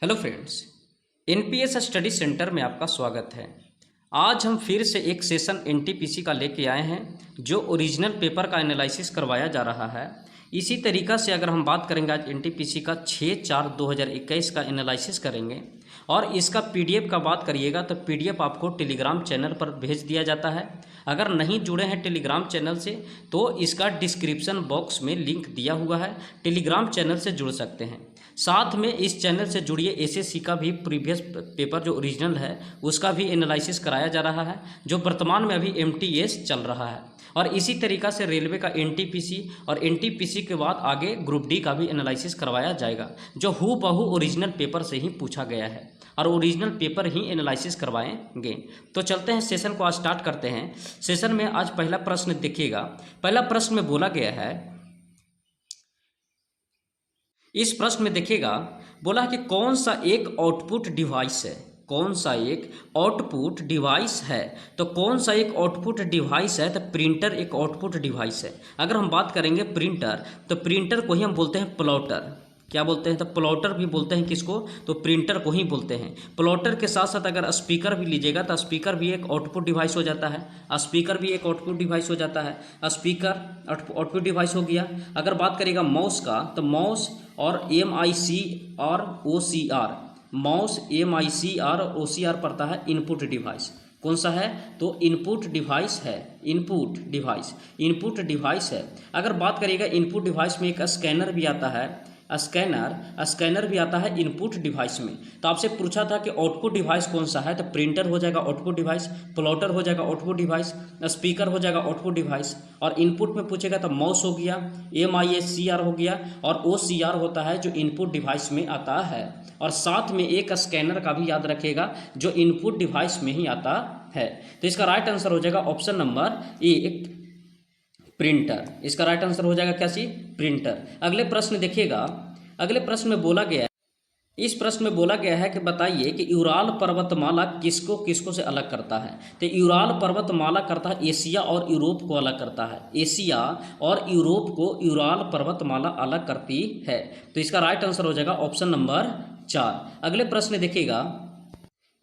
Hello friends, NPS study centre में आपका स्वागत है। आज हम फिर से एक सेशन एनटीपीसी का लेके आए हैं जो ओरिजिनल पेपर का एनालिसिस करवाया जा रहा है। इसी तरीक़ा से अगर हम बात करेंगे आज एनटीपीसी का 6/4/2021 का एनालिसिस करेंगे और इसका पीडीएफ का बात करिएगा तो पीडीएफ आपको टेलीग्राम चैनल पर भेज दिया जाता है। अगर नहीं जुड़े हैं टेलीग्राम चैनल से तो इसका डिस्क्रिप्शन बॉक्स में लिंक दिया हुआ है, टेलीग्राम चैनल से जुड़ सकते हैं। साथ में इस चैनल से जुड़िए एसएससी का भी प्रीवियस पेपर जो ओरिजिनल है उसका भी एनालिसिस कराया जा रहा है, जो वर्तमान में अभी एमटीएस चल रहा है। और इसी तरीक़ा से रेलवे का एनटीपीसी और एनटीपीसी के बाद आगे ग्रुप डी का भी एनालिसिस करवाया जाएगा, जो हूबहू ओरिजिनल पेपर से ही पूछा गया है और ओरिजिनल पेपर ही एनालिसिस करवाएंगे। तो चलते हैं, सेशन को आज स्टार्ट करते हैं। सेशन में आज पहला प्रश्न देखिएगा। पहला प्रश्न में बोला गया है, इस प्रश्न में देखिएगा बोला है कि कौन सा एक आउटपुट डिवाइस है, कौन सा एक आउटपुट डिवाइस है। तो कौन सा एक आउटपुट डिवाइस है, तो प्रिंटर एक आउटपुट डिवाइस है। अगर हम बात करेंगे प्रिंटर, तो प्रिंटर को ही हम बोलते हैं प्लॉटर। क्या बोलते हैं, तो प्लॉटर भी बोलते हैं किसको, तो प्रिंटर को ही बोलते हैं। प्लॉटर के साथ साथ अगर स्पीकर भी लीजिएगा तो स्पीकर भी एक आउटपुट डिवाइस हो जाता है, स्पीकर भी एक आउटपुट डिवाइस हो जाता है, स्पीकर आउटपुट डिवाइस हो गया। अगर बात करिएगा माउस का, तो माउस और MIC और OCR, माउस MIC और OCR पड़ता है इनपुट डिवाइस। कौन सा है, तो इनपुट डिवाइस है, इनपुट डिवाइस है। अगर बात करिएगा इनपुट डिवाइस में एक स्कैनर भी आता है, स्कैनर भी आता है इनपुट डिवाइस में। तो आपसे पूछा था कि आउटपुट डिवाइस कौन सा है, तो प्रिंटर हो जाएगा आउटपुट डिवाइस, प्लॉटर हो जाएगा आउटपुट डिवाइस, स्पीकर हो जाएगा आउटपुट डिवाइस। और इनपुट में पूछेगा तो माउस हो गया, MISCR हो गया, और OCR होता है जो इनपुट डिवाइस में आता है। और साथ में एक स्कैनर का भी याद रखिएगा जो इनपुट डिवाइस में ही आता है। तो इसका राइट आंसर हो जाएगा ऑप्शन नंबर ए, प्रिंटर। इसका राइट आंसर हो जाएगा क्या सी, प्रिंटर। अगले प्रश्न देखिएगा, अगले प्रश्न में बोला गया है, इस प्रश्न में बोला गया है कि बताइए कि यूराल पर्वतमाला किसको किसको से अलग करता है। तो यूराल पर्वतमाला करता है एशिया और यूरोप को अलग करता है, एशिया और यूरोप को यूराल पर्वतमाला अलग करती है। तो इसका राइट आंसर हो जाएगा ऑप्शन नंबर 4। अगले प्रश्न देखिएगा,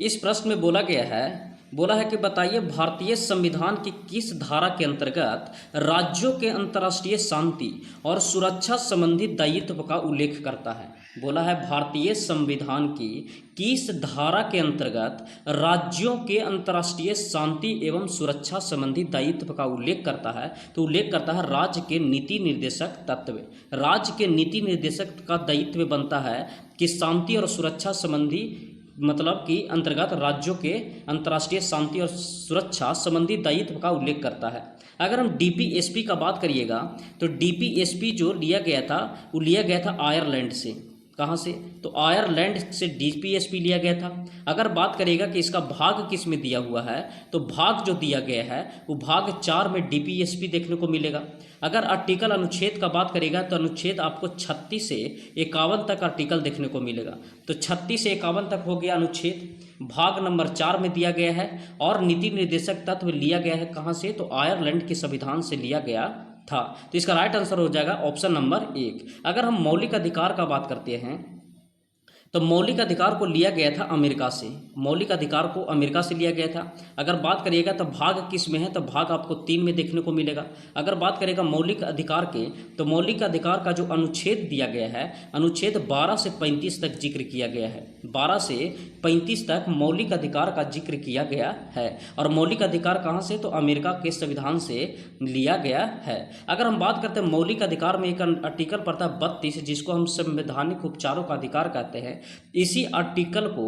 इस प्रश्न में बोला गया है, बोला है कि बताइए भारतीय संविधान की किस धारा के अंतर्गत राज्यों के अंतर्राष्ट्रीय शांति और सुरक्षा संबंधी दायित्व का उल्लेख करता है। बोला है भारतीय संविधान की किस धारा के अंतर्गत राज्यों के अंतर्राष्ट्रीय शांति एवं सुरक्षा संबंधी दायित्व का उल्लेख करता है। तो उल्लेख करता है राज्य के नीति निर्देशक तत्व। राज्य के नीति निर्देशक का दायित्व बनता है कि शांति और सुरक्षा संबंधी, मतलब कि अंतर्गत राज्यों के अंतर्राष्ट्रीय शांति और सुरक्षा संबंधी दायित्व का उल्लेख करता है। अगर हम DPSP का बात करिएगा तो DPSP जो लिया गया था वो लिया गया था आयरलैंड से। कहाँ से, तो आयरलैंड से DPSP लिया गया था। अगर बात करेगा कि इसका भाग किस में दिया हुआ है, तो भाग जो दिया गया है वो भाग 4 में DPSP देखने को मिलेगा। अगर आर्टिकल अनुच्छेद का बात करेगा तो अनुच्छेद आपको 36 से 51 तक आर्टिकल देखने को मिलेगा। तो 36 से 51 तक हो गया अनुच्छेद, भाग नंबर 4 में दिया गया है। और नीति निर्देशक तत्व लिया गया है कहाँ से, तो आयरलैंड के संविधान से लिया गया था। तो इसका राइट आंसर हो जाएगा ऑप्शन नंबर 1। अगर हम मौलिक अधिकार का बात करते हैं तो मौलिक अधिकार को लिया गया था अमेरिका से, मौलिक अधिकार को अमेरिका से लिया गया था। अगर बात करिएगा तो भाग किस में है, तो भाग आपको 3 में देखने को मिलेगा। अगर बात करेगा मौलिक अधिकार के, तो मौलिक अधिकार का जो अनुच्छेद दिया गया है, अनुच्छेद 12 से 35 तक जिक्र किया गया है। 12 से 35 तक मौलिक अधिकार का जिक्र किया गया है। और मौलिक अधिकार कहाँ से, तो अमेरिका के संविधान से लिया गया है। अगर हम बात करते हैं मौलिक अधिकार में, एक आर्टिकल पड़ता है 32 जिसको हम संवैधानिक उपचारों का अधिकार कहते हैं। इसी आर्टिकल को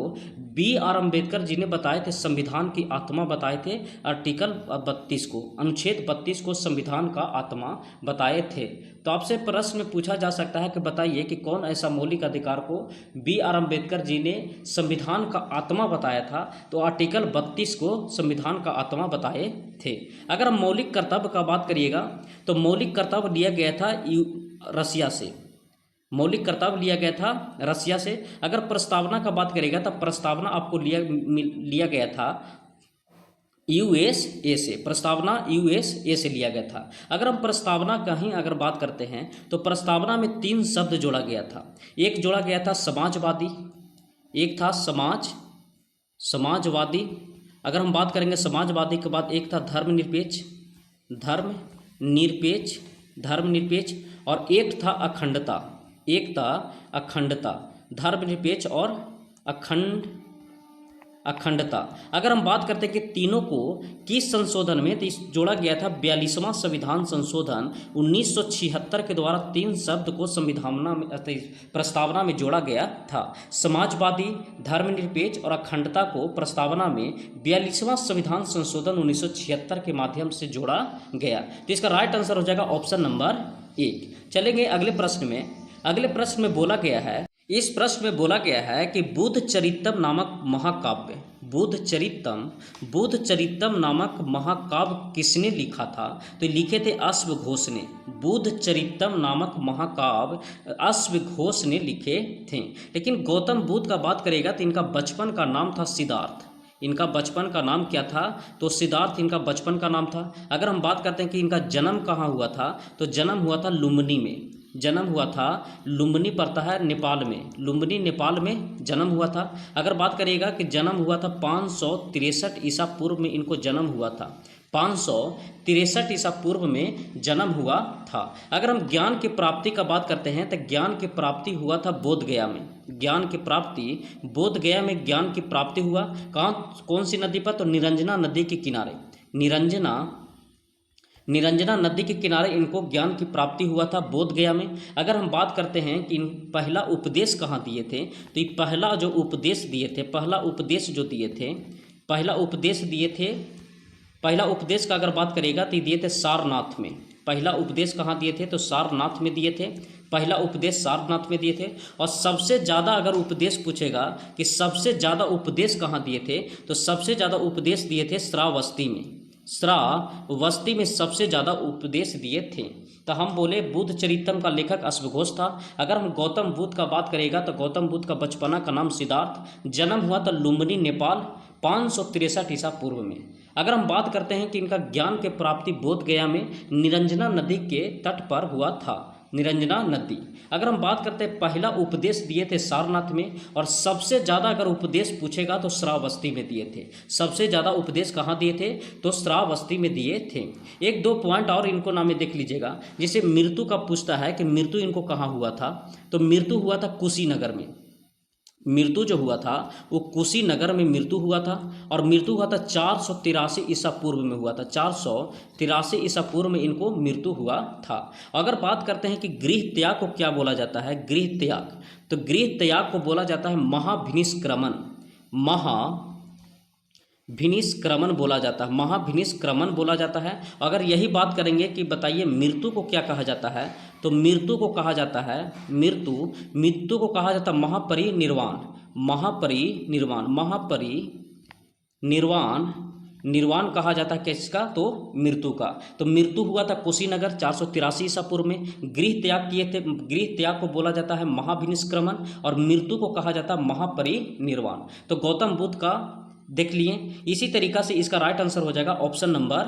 BR अम्बेडकर जी ने बताए थे, संविधान की आत्मा बताए थे। आर्टिकल 32 को, अनुच्छेद 32 को संविधान का आत्मा बताए थे। तो आपसे प्रश्न पूछा जा सकता है कि बताइए कि कौन ऐसा मौलिक अधिकार को BR अम्बेडकर जी ने संविधान का आत्मा बताया था। तो आर्टिकल 32 को संविधान का आत्मा बताए थे। अगर हम मौलिक कर्तव्य का बात करिएगा तो मौलिक कर्तव्य लिया गया था रसिया से, मौलिक कर्तव्य लिया गया था रसिया से। अगर प्रस्तावना का बात करेगा तो प्रस्तावना आपको लिया गया था USA से, प्रस्तावना USA से लिया गया था। अगर हम प्रस्तावना का ही अगर बात करते हैं तो प्रस्तावना में 3 शब्द जोड़ा गया था। एक जोड़ा गया था समाजवादी, एक था समाजवादी। अगर हम बात करेंगे समाजवादी के बाद एक था धर्मनिरपेक्ष और एक था अखंडता, धर्मनिरपेक्ष और अखंडता। अगर हम बात करते हैं कि तीनों को किस संशोधन में, तो इस जोड़ा गया था 42वां संविधान संशोधन 1976 के द्वारा 3 शब्द को प्रस्तावना में जोड़ा गया था। समाजवादी, धर्मनिरपेक्ष और अखंडता को प्रस्तावना में 42वां संविधान संशोधन 1976 के माध्यम से जोड़ा गया। तो इसका राइट आंसर हो जाएगा ऑप्शन नंबर 1। चलेंगे अगले प्रश्न में बोला गया है, इस प्रश्न में बोला गया है कि बुद्ध चरितम नामक महाकाव्य किसने लिखा था? तो लिखे थे अश्वघोष ने। बुद्ध चरितम नामक महाकाव्य अश्वघोष ने लिखे थे। लेकिन गौतम बुद्ध का बात करेगा तो इनका बचपन का नाम था सिद्धार्थ। इनका बचपन का नाम क्या था? तो सिद्धार्थ इनका बचपन का नाम था। अगर हम बात करते हैं कि इनका जन्म कहाँ हुआ था, तो जन्म हुआ था लुम्बिनी में। लुम्बिनी पड़ता है नेपाल में, लुम्बिनी नेपाल में जन्म हुआ था। अगर बात करिएगा कि जन्म हुआ था 563 ईसा पूर्व में इनको जन्म हुआ था। 563 ईसा पूर्व में जन्म हुआ था। अगर हम ज्ञान की प्राप्ति का बात करते हैं तो ज्ञान की प्राप्ति हुआ था बोधगया में। ज्ञान की प्राप्ति हुआ कौन सी नदी पर? तो निरंजना नदी के किनारे। निरंजना नदी के किनारे इनको ज्ञान की प्राप्ति हुआ था बोधगया में। अगर हम बात करते हैं कि पहला उपदेश कहाँ दिए थे, तो ये पहला उपदेश का अगर बात करेगा तो दिए थे सारनाथ में। पहला उपदेश कहाँ दिए थे? तो सारनाथ में दिए थे। पहला उपदेश सारनाथ में दिए थे। और सबसे ज़्यादा अगर उपदेश पूछेगा कि सबसे ज़्यादा उपदेश कहाँ दिए थे, तो सबसे ज़्यादा उपदेश दिए थे श्रावस्ती में सबसे ज़्यादा उपदेश दिए थे। तो हम बोले बुद्ध चरितम का लेखक अश्वघोष था। अगर हम गौतम बुद्ध का बात करेगा तो गौतम बुद्ध का बचपना का नाम सिद्धार्थ, जन्म हुआ था लुम्बिनी नेपाल 563 ईसा पूर्व में। अगर हम बात करते हैं कि इनका ज्ञान के प्राप्ति बोधगया में निरंजना नदी के तट पर हुआ था, निरंजना नदी। अगर हम बात करते हैं पहला उपदेश दिए थे सारनाथ में, और सबसे ज़्यादा अगर उपदेश पूछेगा तो श्रावस्ती में दिए थे। सबसे ज़्यादा उपदेश कहाँ दिए थे? तो श्रावस्ती में दिए थे। 1-2 पॉइंट और इनको नाम में देख लीजिएगा। जैसे मृत्यु का पूछता है कि मृत्यु इनको कहाँ हुआ था, तो मृत्यु हुआ था कुशीनगर में। मृत्यु जो हुआ था वो कुशीनगर में मृत्यु हुआ था, और मृत्यु हुआ था 483 ईसा पूर्व में हुआ था। 483 ईसा पूर्व में इनको मृत्यु हुआ था। अगर बात करते हैं कि गृह त्याग को क्या बोला जाता है, गृह त्याग, तो गृह त्याग को बोला जाता है महाभिनिष्क्रमण बोला जाता है। अगर यही बात करेंगे कि बताइए मृत्यु को क्या कहा जाता है, तो मृत्यु को कहा जाता है निर्वाण कहा जाता है किसका? तो मृत्यु का। तो मृत्यु हुआ था कुशीनगर 483 ईसा पूर्व में। गृह त्याग किए थे, गृह त्याग को बोला जाता है महाभिनिष्क्रमण, और मृत्यु को कहा जाता है महापरिनिर्वाण। तो गौतम बुद्ध का देख लिए। इसी तरीका से इसका राइट आंसर हो जाएगा option number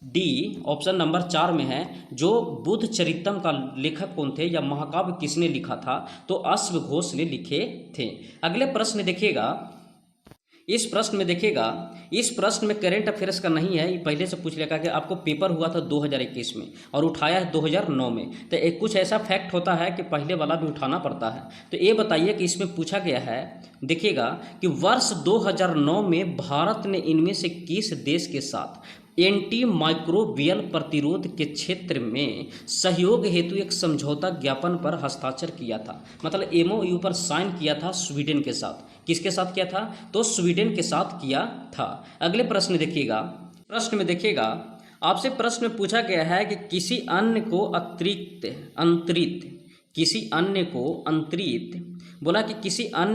D, option number 4 में है। जो बुद्ध चरितम का लेखक कौन थे या महाकाव्य किसने लिखा था, तो अश्वघोष ने लिखे थे। अगले प्रश्न देखिएगा। इस प्रश्न में करंट अफेयर्स का नहीं है, ये पहले से पूछ लिया कि आपको पेपर हुआ था 2021 में और उठाया है 2009 में। तो एक कुछ ऐसा फैक्ट होता है कि पहले वाला भी उठाना पड़ता है। तो ये बताइए कि इसमें पूछा गया है, देखिएगा कि वर्ष 2009 में भारत ने इनमें से किस देश के साथ एंटी माइक्रोबियल प्रतिरोध के क्षेत्र में सहयोग हेतु एक समझौता ज्ञापन पर हस्ताक्षर किया था? मतलब MOU पर साइन किया था स्वीडन के साथ। किसके साथ किया था? तो स्वीडन के साथ किया था। अगले प्रश्न देखिएगा। प्रश्न में देखिएगा, आपसे प्रश्न में पूछा गया है कि किसी अन्य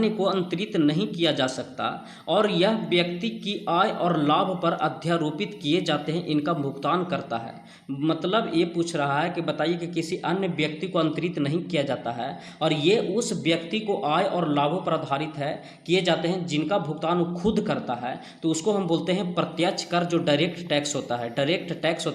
को अंतरित नहीं किया जा सकता और यह व्यक्ति की आय और लाभ पर अध्यारोपित किए जाते हैं, इनका भुगतान करता है। मतलब ये पूछ रहा है कि बताइए कि किसी अन्य व्यक्ति को अंतरित नहीं किया जाता है और ये उस व्यक्ति को आय और लाभों पर आधारित है किए जाते हैं जिनका भुगतान वो खुद करता है, तो उसको हम बोलते हैं प्रत्यक्ष कर। जो डायरेक्ट टैक्स होता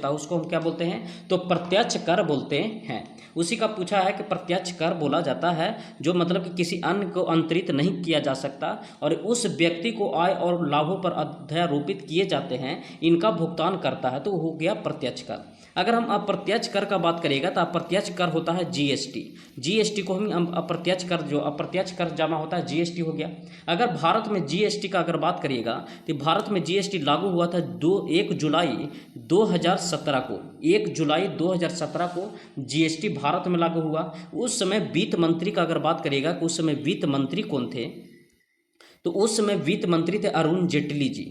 है, उसको हम क्या बोलते हैं? तो प्रत्यक्ष कर बोलते हैं। उसी का पूछा है कि प्रत्यक्ष कर बोला जाता है जो मतलब कि किसी अन्य को अंतरित नहीं किया जा सकता और उस व्यक्ति को आय और लाभों पर अध्यारोपित किए जाते हैं, इनका भुगतान करता है, तो हो गया प्रत्यक्ष कर। अगर हम अप्रत्यक्ष कर का बात करिएगा तो अप्रत्यक्ष कर होता है जीएसटी। जीएसटी को हम अप्रत्यक्ष कर, जो अप्रत्यक्ष कर जमा होता है जीएसटी हो गया। अगर भारत में जीएसटी का अगर बात करिएगा तो भारत में जीएसटी लागू हुआ था 1 जुलाई 2017 को। 1 जुलाई 2017 को जीएसटी भारत में लागू हुआ। उस समय वित्त मंत्री का अगर बात करिएगा तो उस समय वित्त मंत्री कौन थे, तो उस समय वित्त मंत्री थे अरुण जेटली जी।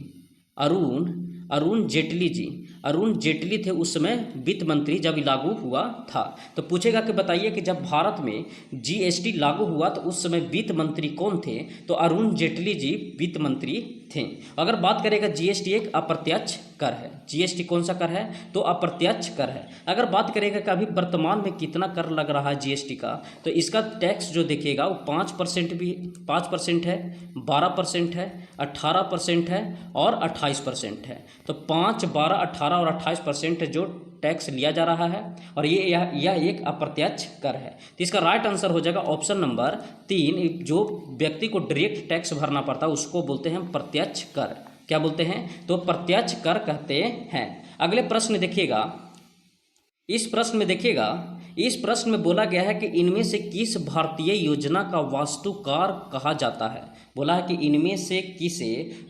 अरुण जेटली थे उस समय वित्त मंत्री जब लागू हुआ था। तो पूछेगा कि बताइए कि जब भारत में जीएसटी लागू हुआ तो उस समय वित्त मंत्री कौन थे, तो अरुण जेटली जी वित्त मंत्री थे। अगर बात करेगा जीएसटी एक अप्रत्यक्ष कर है। जीएसटी कौन सा कर है, तो अप्रत्यक्ष कर है। अगर बात करेगा कि अभी वर्तमान में कितना कर लग रहा है जीएसटी का, तो इसका टैक्स जो देखिएगा वो 5% है, 12% है, 18% है और 28% है। तो 5, 12, 18 और 28% जो टैक्स लिया जा रहा है और यह एक अप्रत्यक्ष कर है। तो इसका राइट आंसर हो जाएगा ऑप्शन नंबर 3। जो व्यक्ति को डायरेक्ट टैक्स भरना पड़ता है उसको बोलते हैं प्रत्यक्ष कर। क्या बोलते हैं, तो प्रत्यक्ष कर कहते हैं। अगले प्रश्न देखिएगा। इस प्रश्न में बोला गया है कि इनमें से किस भारतीय योजना का वास्तुकार कहा जाता है। बोला है कि इनमें से किसे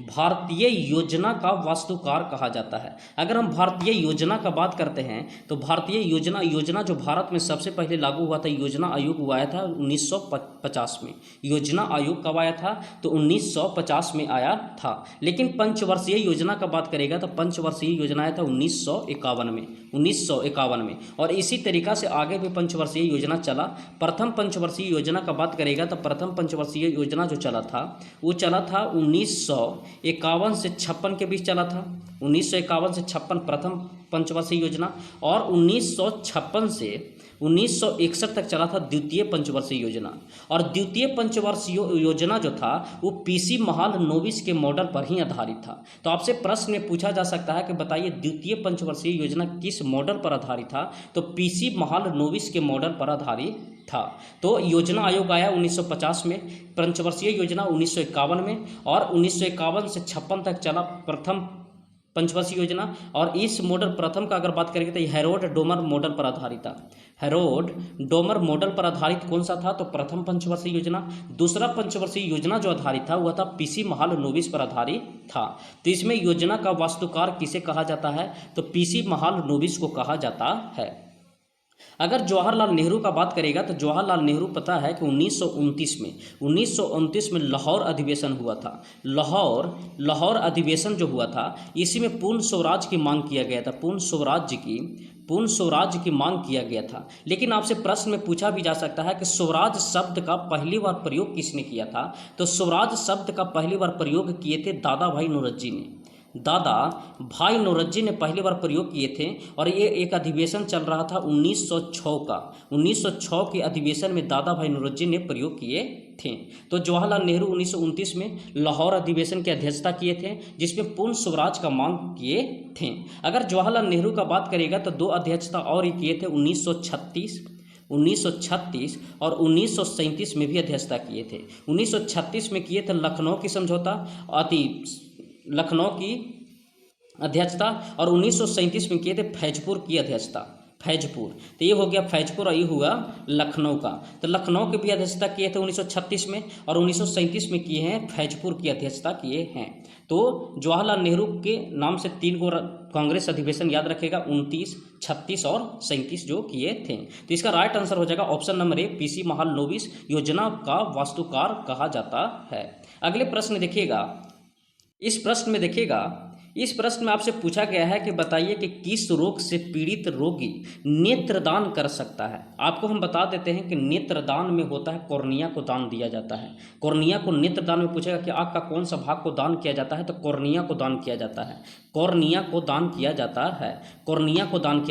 भारतीय योजना का वास्तुकार कहा जाता है। अगर हम भारतीय योजना का बात करते हैं तो भारतीय योजना जो भारत में सबसे पहले लागू हुआ था, योजना आयोग हुआ था 1950 में। योजना आयोग कब आया था, तो 1950 में आया था। लेकिन पंचवर्षीय योजना का बात करेगा तो पंचवर्षीय योजना आया था 1951 में। और इसी तरीका से आगे भी पंचवर्षीय योजना चला। प्रथम पंचवर्षीय योजना का बात करेगा तो प्रथम पंचवर्षीय योजना जो चला था वो चला था 1951 से 56 के बीच चला था। 1951 से 56 प्रथम पंचवर्षीय योजना, और 1956 से 1961 तक चला था द्वितीय पंचवर्षीय योजना। और द्वितीय पंचवर्षीय योजना जो था वो पीसी महालनोबिस के मॉडल पर ही आधारित था। तो आपसे प्रश्न में पूछा जा सकता है कि बताइए द्वितीय पंचवर्षीय योजना किस मॉडल पर आधारित था, तो पीसी महालनोबिस के मॉडल पर आधारित था। तो योजना आयोग आया 1950 में, पंचवर्षीय योजना 1951 में, और 1951 से 56 तक चला प्रथम पंचवर्षीय योजना। और इस मॉडल प्रथम का अगर बात करेंगे तो हेरोल्ड डोमर मॉडल पर आधारित था। हेरोल्ड डोमर मॉडल पर आधारित कौन सा था, तो प्रथम पंचवर्षीय योजना। दूसरा पंचवर्षीय योजना जो आधारित था वह था पीसी महालनोबिस पर आधारित था। तो इसमें योजना का वास्तुकार किसे कहा जाता है, तो पीसी महालनोबिस को कहा जाता है। अगर जवाहरलाल नेहरू का बात करेगा तो जवाहरलाल नेहरू पता है कि 1929 में लाहौर अधिवेशन हुआ था। लाहौर अधिवेशन जो हुआ था इसी में पूर्ण स्वराज की मांग किया गया था। पूर्ण स्वराज की मांग किया गया था। लेकिन आपसे प्रश्न में पूछा भी जा सकता है कि स्वराज शब्द का पहली बार प्रयोग किसने किया था, तो स्वराज शब्द का पहली बार प्रयोग किए थे दादा भाई नौरोजी ने। दादा भाई नौरोजी ने पहली बार प्रयोग किए थे। और ये एक अधिवेशन चल रहा था 1906 का। 1906 के अधिवेशन में दादा भाई नौरोजी ने प्रयोग किए थे। तो जवाहरलाल नेहरू 1929 में लाहौर अधिवेशन की अध्यक्षता किए थे जिसमें पूर्ण स्वराज का मांग किए थे। अगर जवाहरलाल नेहरू का बात करेगा तो 2 अध्यक्षता और ही किए थे, 1936 और 1937 में भी अध्यक्षता किए थे। 1936 में किए थे लखनऊ की समझौता, लखनऊ की अध्यक्षता, और 1937 में किए थे फैजपुर की अध्यक्षता। तो ये हो गया फैजपुर और ये हुआ लखनऊ का। तो लखनऊ की भी अध्यक्षता किए थे 1936 में, और 1937 में किए हैं फैजपुर की अध्यक्षता किए हैं। तो जवाहरलाल नेहरू के नाम से 3 को कांग्रेस अधिवेशन याद रखेगा, 29, 36 और 37 जो किए थे। तो इसका राइट आंसर हो जाएगा option number A, PC Mahalanobis योजना का वास्तुकार कहा जाता है। अगले प्रश्न देखिएगा। इस प्रश्न में आपसे पूछा गया है कि बताइए कि किस रोग से पीड़ित रोगी नेत्रदान कर सकता है। आपको हम बता देते हैं कि नेत्रदान में होता है कॉर्निया को दान दिया जाता है। कॉर्निया को नेत्रदान में पूछेगा कि आँख का कौन सा भाग को दान किया जाता है, तो कॉर्निया को दान किया जाता है। कॉर्निया को दान किया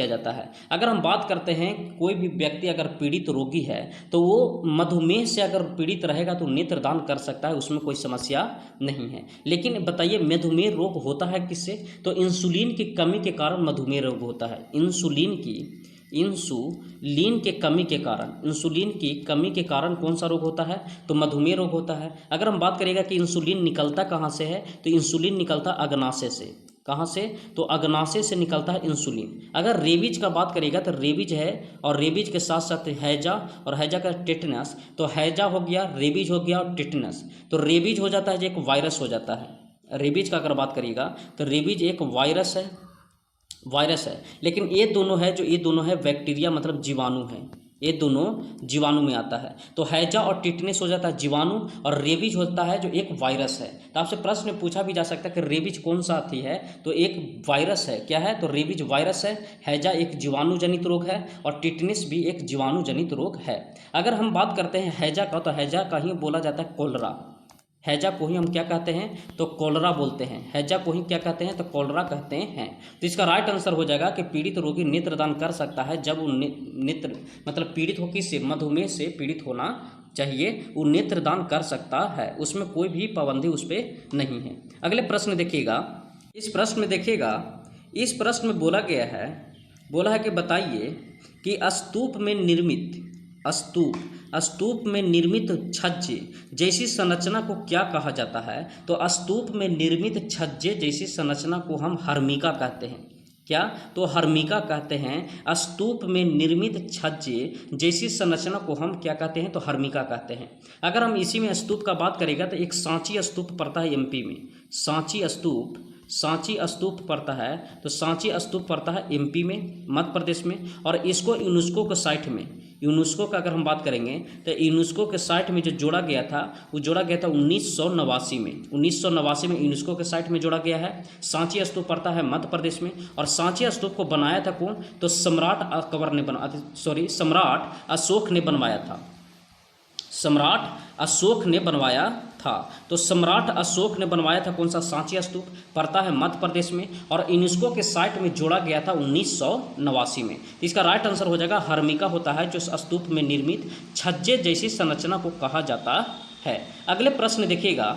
जाता है। अगर हम बात करते हैं कोई भी व्यक्ति अगर पीड़ित रोगी है तो वो मधुमेह से अगर पीड़ित रहेगा तो नेत्रदान कर सकता है, उसमें कोई समस्या नहीं है। लेकिन बताइए मधुमेह रोग होता है किससे, तो इंसुलिन की कमी के कारण मधुमेह रोग होता है। इंसुलिन की इंसुलिन के कमी के कारण, इंसुलिन की कमी के कारण कौन सा रोग होता है? तो मधुमेह रोग होता है। अगर हम बात करेगा कि इंसुलिन निकलता कहाँ से है, तो इंसुलिन निकलता अग्नाशय से। कहाँ से? तो अग्नाशय से निकलता है इंसुलिन। अगर रेबीज का बात करेगा तो रेबीज है, और रेबीज के साथ साथ हैजा, और हैजा का टेटनस। तो हैजा हो गया, रेबीज हो गया और टेटनस। तो रेबीज हो जाता है जो एक वायरस हो जाता है। रेबीज का अगर बात करिएगा तो रेबीज एक वायरस है, लेकिन ये दोनों है जो ये दोनों है बैक्टीरिया, मतलब जीवाणु है। ये दोनों जीवाणु में आता है। तो हैजा और टिटनेस हो जाता है जीवाणु, और रेबीज होता है जो एक वायरस है। तो आपसे प्रश्न पूछा भी जा सकता है कि रेबीज कौन सा आती है, तो एक वायरस है। क्या है? तो रेबीज वायरस है, हैजा एक जीवाणु जनित रोग है, और टिटनेस भी एक जीवाणु जनित रोग है। अगर हम बात करते हैं हैजा का, तो हैजा का ही बोला जाता है कोलरा। हैजा को ही हम क्या कहते हैं? तो कोलरा बोलते हैं। हैजा को ही क्या कहते हैं? तो कोलरा कहते हैं। तो इसका राइट आंसर हो जाएगा कि पीड़ित रोगी नेत्रदान कर सकता है जब वो नेत्र, मतलब पीड़ित हो किससे? मधुमेह से पीड़ित होना चाहिए, वो नेत्रदान कर सकता है, उसमें कोई भी पाबंदी उस पर नहीं है। अगले प्रश्न देखिएगा। इस प्रश्न में देखिएगा, इस प्रश्न में बोला गया है, बोला है कि बताइए कि स्तूप में निर्मित छज्जे जैसी संरचना को क्या कहा जाता है? तो स्तूप में निर्मित छज्जे जैसी संरचना को हम हर्मिका कहते हैं। क्या? तो हर्मिका कहते हैं। स्तूप में निर्मित छज्जे जैसी संरचना को हम क्या कहते हैं? तो हर्मिका कहते हैं। अगर हम इसी में स्तूप का बात करेगा तो एक सांची स्तूप पड़ता है एमपी में। सांची स्तूप पड़ता है, तो सांची स्तूप पड़ता है एमपी में, मध्य प्रदेश में। और इसको यूनेस्को के साइट में, यूनेस्को का अगर हम बात करेंगे तो यूनेस्को के साइट में जो जोड़ा गया था, वो जोड़ा गया था 1989 में। 1989 में यूनेस्को के साइट में जोड़ा गया है। सांची स्तूप पड़ता है मध्य प्रदेश में। और सांची स्तूप को बनाया था कौन? तो सम्राट अशोक ने बनवाया था। सम्राट अशोक ने बनवाया था। तो सम्राट अशोक ने बनवाया था कौन सा? सांची स्तूप पड़ता है मध्य प्रदेश में, और यूनेस्को के साइट में जोड़ा गया था 1989 में। इसका राइट आंसर हो जाएगा हर्मिका होता है, जो स्तूप में निर्मित छज्जे जैसी संरचना को कहा जाता है। अगले प्रश्न देखिएगा।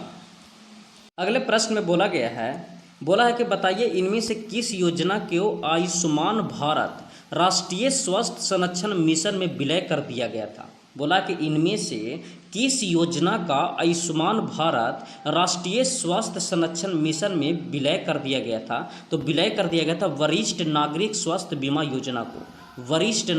अगले प्रश्न में बोला है कि बताइए इनमें से किस योजना को आयुष्मान भारत राष्ट्रीय स्वास्थ्य संरक्षण मिशन में विलय कर दिया गया था? बोला कि इनमें से किस योजना का आयुष्मान भारत राष्ट्रीय स्वास्थ्य संरक्षण मिशन में विलय कर दिया गया था? तो विलय कर दिया गया था वरिष्ठ नागरिक स्वास्थ्य बीमा योजना को। वरिष्ठ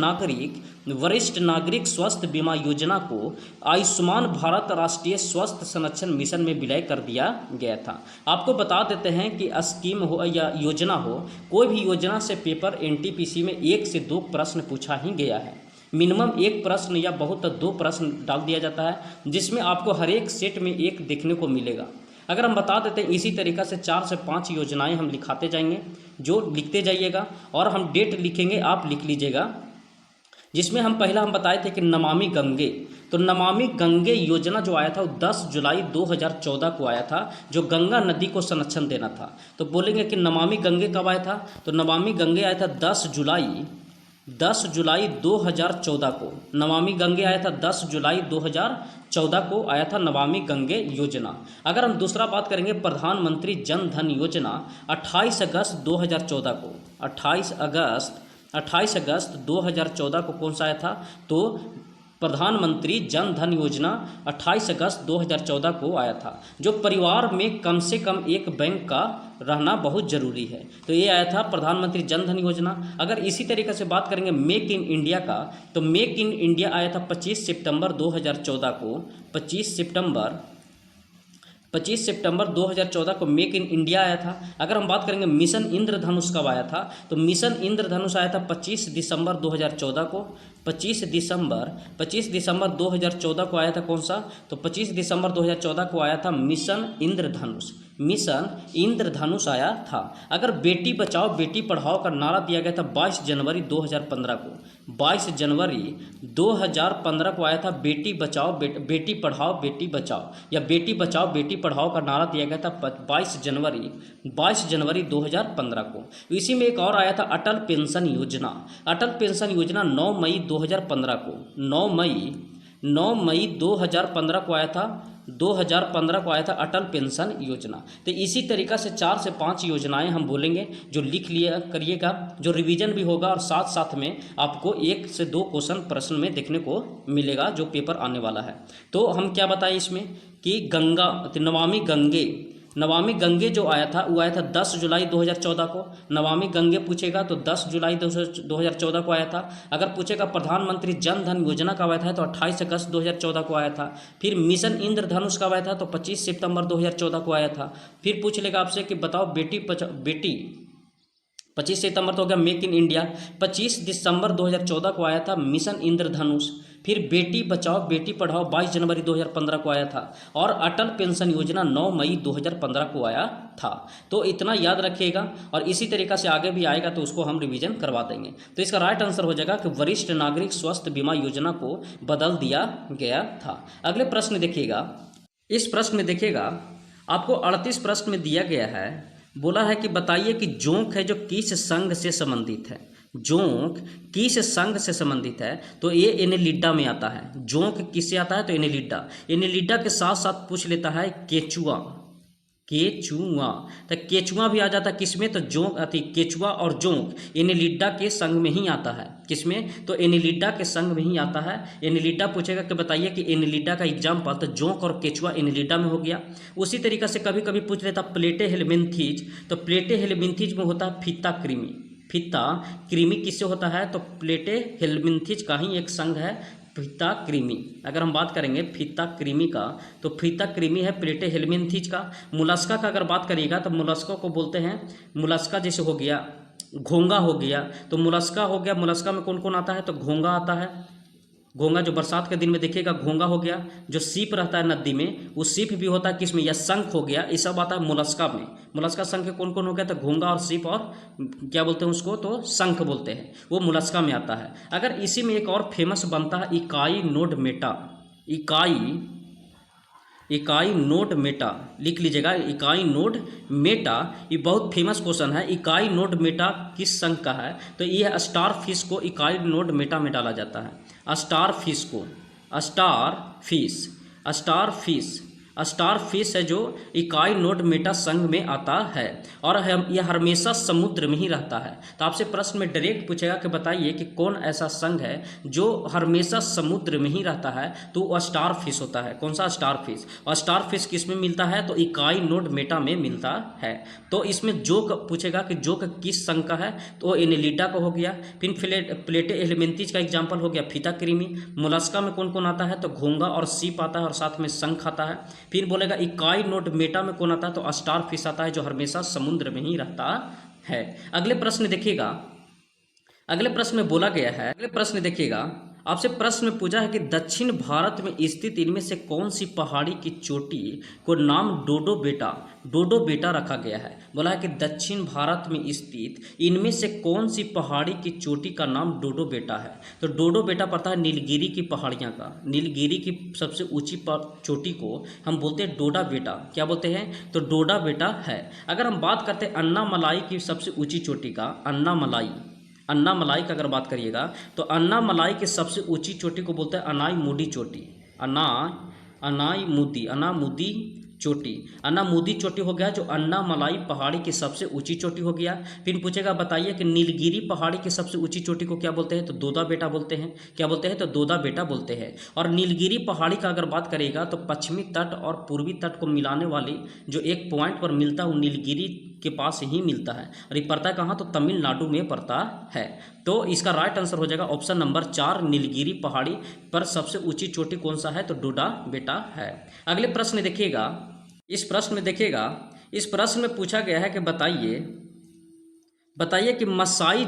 नागरिक स्वास्थ्य बीमा योजना को आयुष्मान भारत राष्ट्रीय स्वास्थ्य संरक्षण मिशन में विलय कर दिया गया था। आपको बता देते हैं कि स्कीम हो या योजना हो, कोई भी योजना से पेपर एनटीपीसी में 1 से 2 प्रश्न पूछा ही गया है। मिनिमम 1 प्रश्न या बहुत 2 प्रश्न डाल दिया जाता है, जिसमें आपको हर एक सेट में 1 देखने को मिलेगा। अगर हम बता देते हैं इसी तरीक़ा से 4 से 5 योजनाएं हम लिखाते जाएंगे, जो लिखते जाइएगा, और हम डेट लिखेंगे, आप लिख लीजिएगा। जिसमें हम बताए थे कि नमामि गंगे, तो नमामि गंगे योजना जो आया था वो 10 जुलाई 2014 को आया था, जो गंगा नदी को संरक्षण देना था। तो बोलेंगे कि नमामि गंगे कब आया था? तो नमामि गंगे आया था 10 जुलाई 2014 को। नमामि गंगे आया था 10 जुलाई 2014 को आया था नमामि गंगे योजना। अगर हम दूसरा बात करेंगे प्रधानमंत्री जन धन योजना 28 अगस्त 2014 को, 28 अगस्त 2014 को कौन सा आया था? तो प्रधानमंत्री जन धन योजना 28 अगस्त 2014 को आया था, जो परिवार में कम से कम एक बैंक का रहना बहुत ज़रूरी है। तो ये आया था प्रधानमंत्री जन धन योजना। अगर इसी तरीके से बात करेंगे मेक इन इंडिया का, तो मेक इन इंडिया आया था 25 सितंबर 2014 को। 25 सितंबर 2014 को मेक इन इंडिया आया था। अगर हम बात करेंगे मिशन इंद्रधनुष कब आया था? तो मिशन इंद्रधनुष आया था 25 दिसंबर 2014 को। 25 दिसंबर 2014 को आया था कौन सा? तो 25 दिसंबर 2014 को आया था मिशन इंद्रधनुष आया था। अगर बेटी बचाओ बेटी पढ़ाओ का नारा दिया गया था 22 जनवरी 2015 को। 22 जनवरी 2015 को आया था बेटी बचाओ बेटी पढ़ाओ बेटी बचाओ, या बेटी बचाओ बेटी पढ़ाओ का नारा दिया गया था 22 जनवरी 2015 को। इसी में एक और आया था अटल पेंशन योजना। अटल पेंशन योजना 9 मई 2015 को, 9 मई 2015 को आया था 2015 को आया था अटल पेंशन योजना। तो इसी तरीक़ा से 4 से 5 योजनाएं हम बोलेंगे, जो लिख लिया करिएगा, जो रिवीजन भी होगा और साथ साथ में आपको 1 से 2 क्वेश्चन प्रश्न में देखने को मिलेगा जो पेपर आने वाला है। तो हम क्या बताएं इसमें कि गंगा, नमामि गंगे जो आया था वो आया था 10 जुलाई 2014 को। नमामि गंगे पूछेगा तो 10 जुलाई 2014 को आया था। अगर पूछेगा प्रधानमंत्री जन धन योजना कब आया था तो 28 अगस्त 2014 को आया था। फिर मिशन इंद्रधनुष कब आया था तो 25 सितंबर 2014 को आया था। फिर पूछ लेगा आपसे कि बताओ बेटी 25 सितंबर तो हो गया मेक इन इंडिया। 25 दिसंबर 2014 को आया था मिशन इंद्रधनुष। फिर बेटी बचाओ बेटी पढ़ाओ 22 जनवरी 2015 को आया था। और अटल पेंशन योजना 9 मई 2015 को आया था। तो इतना याद रखिएगा और इसी तरीक़ा से आगे भी आएगा तो उसको हम रिवीजन करवा देंगे। तो इसका राइट आंसर हो जाएगा कि वरिष्ठ नागरिक स्वास्थ्य बीमा योजना को बदल दिया गया था। अगले प्रश्न देखिएगा। इस प्रश्न में देखिएगा आपको 38 प्रश्न में दिया गया है, बोला है कि बताइए कि जोंक है जो किस संघ से संबंधित है। जोंक किस संघ से संबंधित है तो ये एनेलिडा में आता है। जोंक किससे आता है तो एनेलिडा के साथ साथ पूछ लेता है केचुआ। तो केचुआ भी आ जाता है किसमें तो जोंक केचुआ और जोंक एनेलिडा के संघ में ही आता है। किसमें तो एनेलिडा के संघ में ही आता है। एनेलिडा पूछेगा कि बताइए कि एनेलिडा का एग्जाम्पल, तो जोंक और केचुआ एनेलिडा में हो गया। उसी तरीक़े से कभी कभी पूछ लेता प्लेटे हेलमिंथीज, तो प्लेटे हेलमिंथीज में होता है फीता कृमि किससे होता है तो प्लेटे हेलमिंथीज का ही एक संघ है फीता कृमि। अगर हम बात करेंगे फीता कृमि का तो फीता कृमि है प्लेटे हेलमिंथीज का। मुलस्का का अगर बात करिएगा तो मुलस्का को बोलते हैं, मुलस्का जैसे हो गया घोंगा हो गया तो मुलस्का हो गया। मुलस्का में कौन कौन आता है तो घोंगा आता है। घोंगा जो बरसात के दिन में देखिएगा घोंगा हो गया। जो सीप रहता है नदी में वो सीप भी होता है किसमें, या शंख हो गया, ये सब आता है मुलस्का में। मुलस्का शंख कौन कौन हो गया तो घोंगा और सीप और क्या बोलते हैं उसको तो शंख बोलते हैं, वो मुलस्का में आता है। अगर इसी में एक और फेमस बनता है इकाई नोड मेटा, लिख लीजिएगा इकाई नोड मेटा। ये बहुत फेमस क्वेश्चन है। इकाई नोड मेटा किस संघ का है तो ये है स्टार फिश को इकाई नोड मेटा में डाला जाता है। स्टार फिश है जो इकाई नोड मेटा संघ में आता है और यह हमेशा समुद्र में ही रहता है। तो आपसे प्रश्न में डायरेक्ट पूछेगा कि बताइए कि कौन ऐसा संघ है जो हमेशा समुद्र में ही रहता है तो वह स्टार फिश होता है। कौन सा स्टार फिश। और स्टार फिश किस में मिलता है तो इकाई नोड मेटा में मिलता है। तो इसमें जोक पूछेगा कि जोक किस संघ का है तो एनेलिडा का हो गया। फिर प्लेटे एलिमेंथीज का एग्जाम्पल हो गया फीता कृमि। मुलस्का में कौन कौन आता है तो घोंगा और सीप आता है और साथ में शंख आता है। फिर बोलेगा इकाई नोड मेटा में कौन आता है तो स्टार फिश आता है जो हमेशा समुद्र में ही रहता है। अगले प्रश्न देखिएगा। अगले प्रश्न में बोला गया है, अगले प्रश्न देखिएगा आपसे प्रश्न में पूछा है कि दक्षिण भारत में स्थित इनमें से कौन सी पहाड़ी की चोटी को नाम डोडो बेटा रखा गया है। बोला है कि दक्षिण भारत में स्थित इनमें से कौन सी पहाड़ी की चोटी का नाम डोडो बेटा है। तो डोडो बेटा पड़ता है नीलगिरी की पहाड़ियाँ का। नीलगिरी की सबसे ऊंची चोटी को हम बोलते हैं डोडा बेटा। क्या बोलते हैं तो डोडा बेटा है। अगर हम बात करते हैं अन्नामलाई की सबसे ऊँची चोटी का, अन्नामलाई का अगर बात करिएगा तो अन्नामलाई की सबसे ऊंची चोटी को बोलते हैं अनाईमुदी चोटी। अनामुदी चोटी हो गया जो अन्नामलाई पहाड़ी की सबसे ऊंची चोटी हो गया। फिर पूछेगा बताइए कि नीलगिरी पहाड़ी की सबसे ऊंची चोटी को क्या बोलते हैं तो दोदा बेटा बोलते हैं। क्या बोलते हैं तो दोदा बेटा बोलते हैं। और नीलगिरी पहाड़ी का अगर बात करेगा तो पश्चिमी तट और पूर्वी तट को मिलाने वाली जो एक पॉइंट पर मिलता है वो नीलगिरी के पास ही मिलता है और ये पड़ता है कहाँ तो तमिलनाडु में पड़ता है। तो इसका राइट आंसर हो जाएगा ऑप्शन नंबर 4 नीलगिरी पहाड़ी पर सबसे ऊंची चोटी कौन सा है तो डोडा बेटा है। अगले प्रश्न देखिएगा। इस प्रश्न में पूछा गया है कि बताइए कि मसाई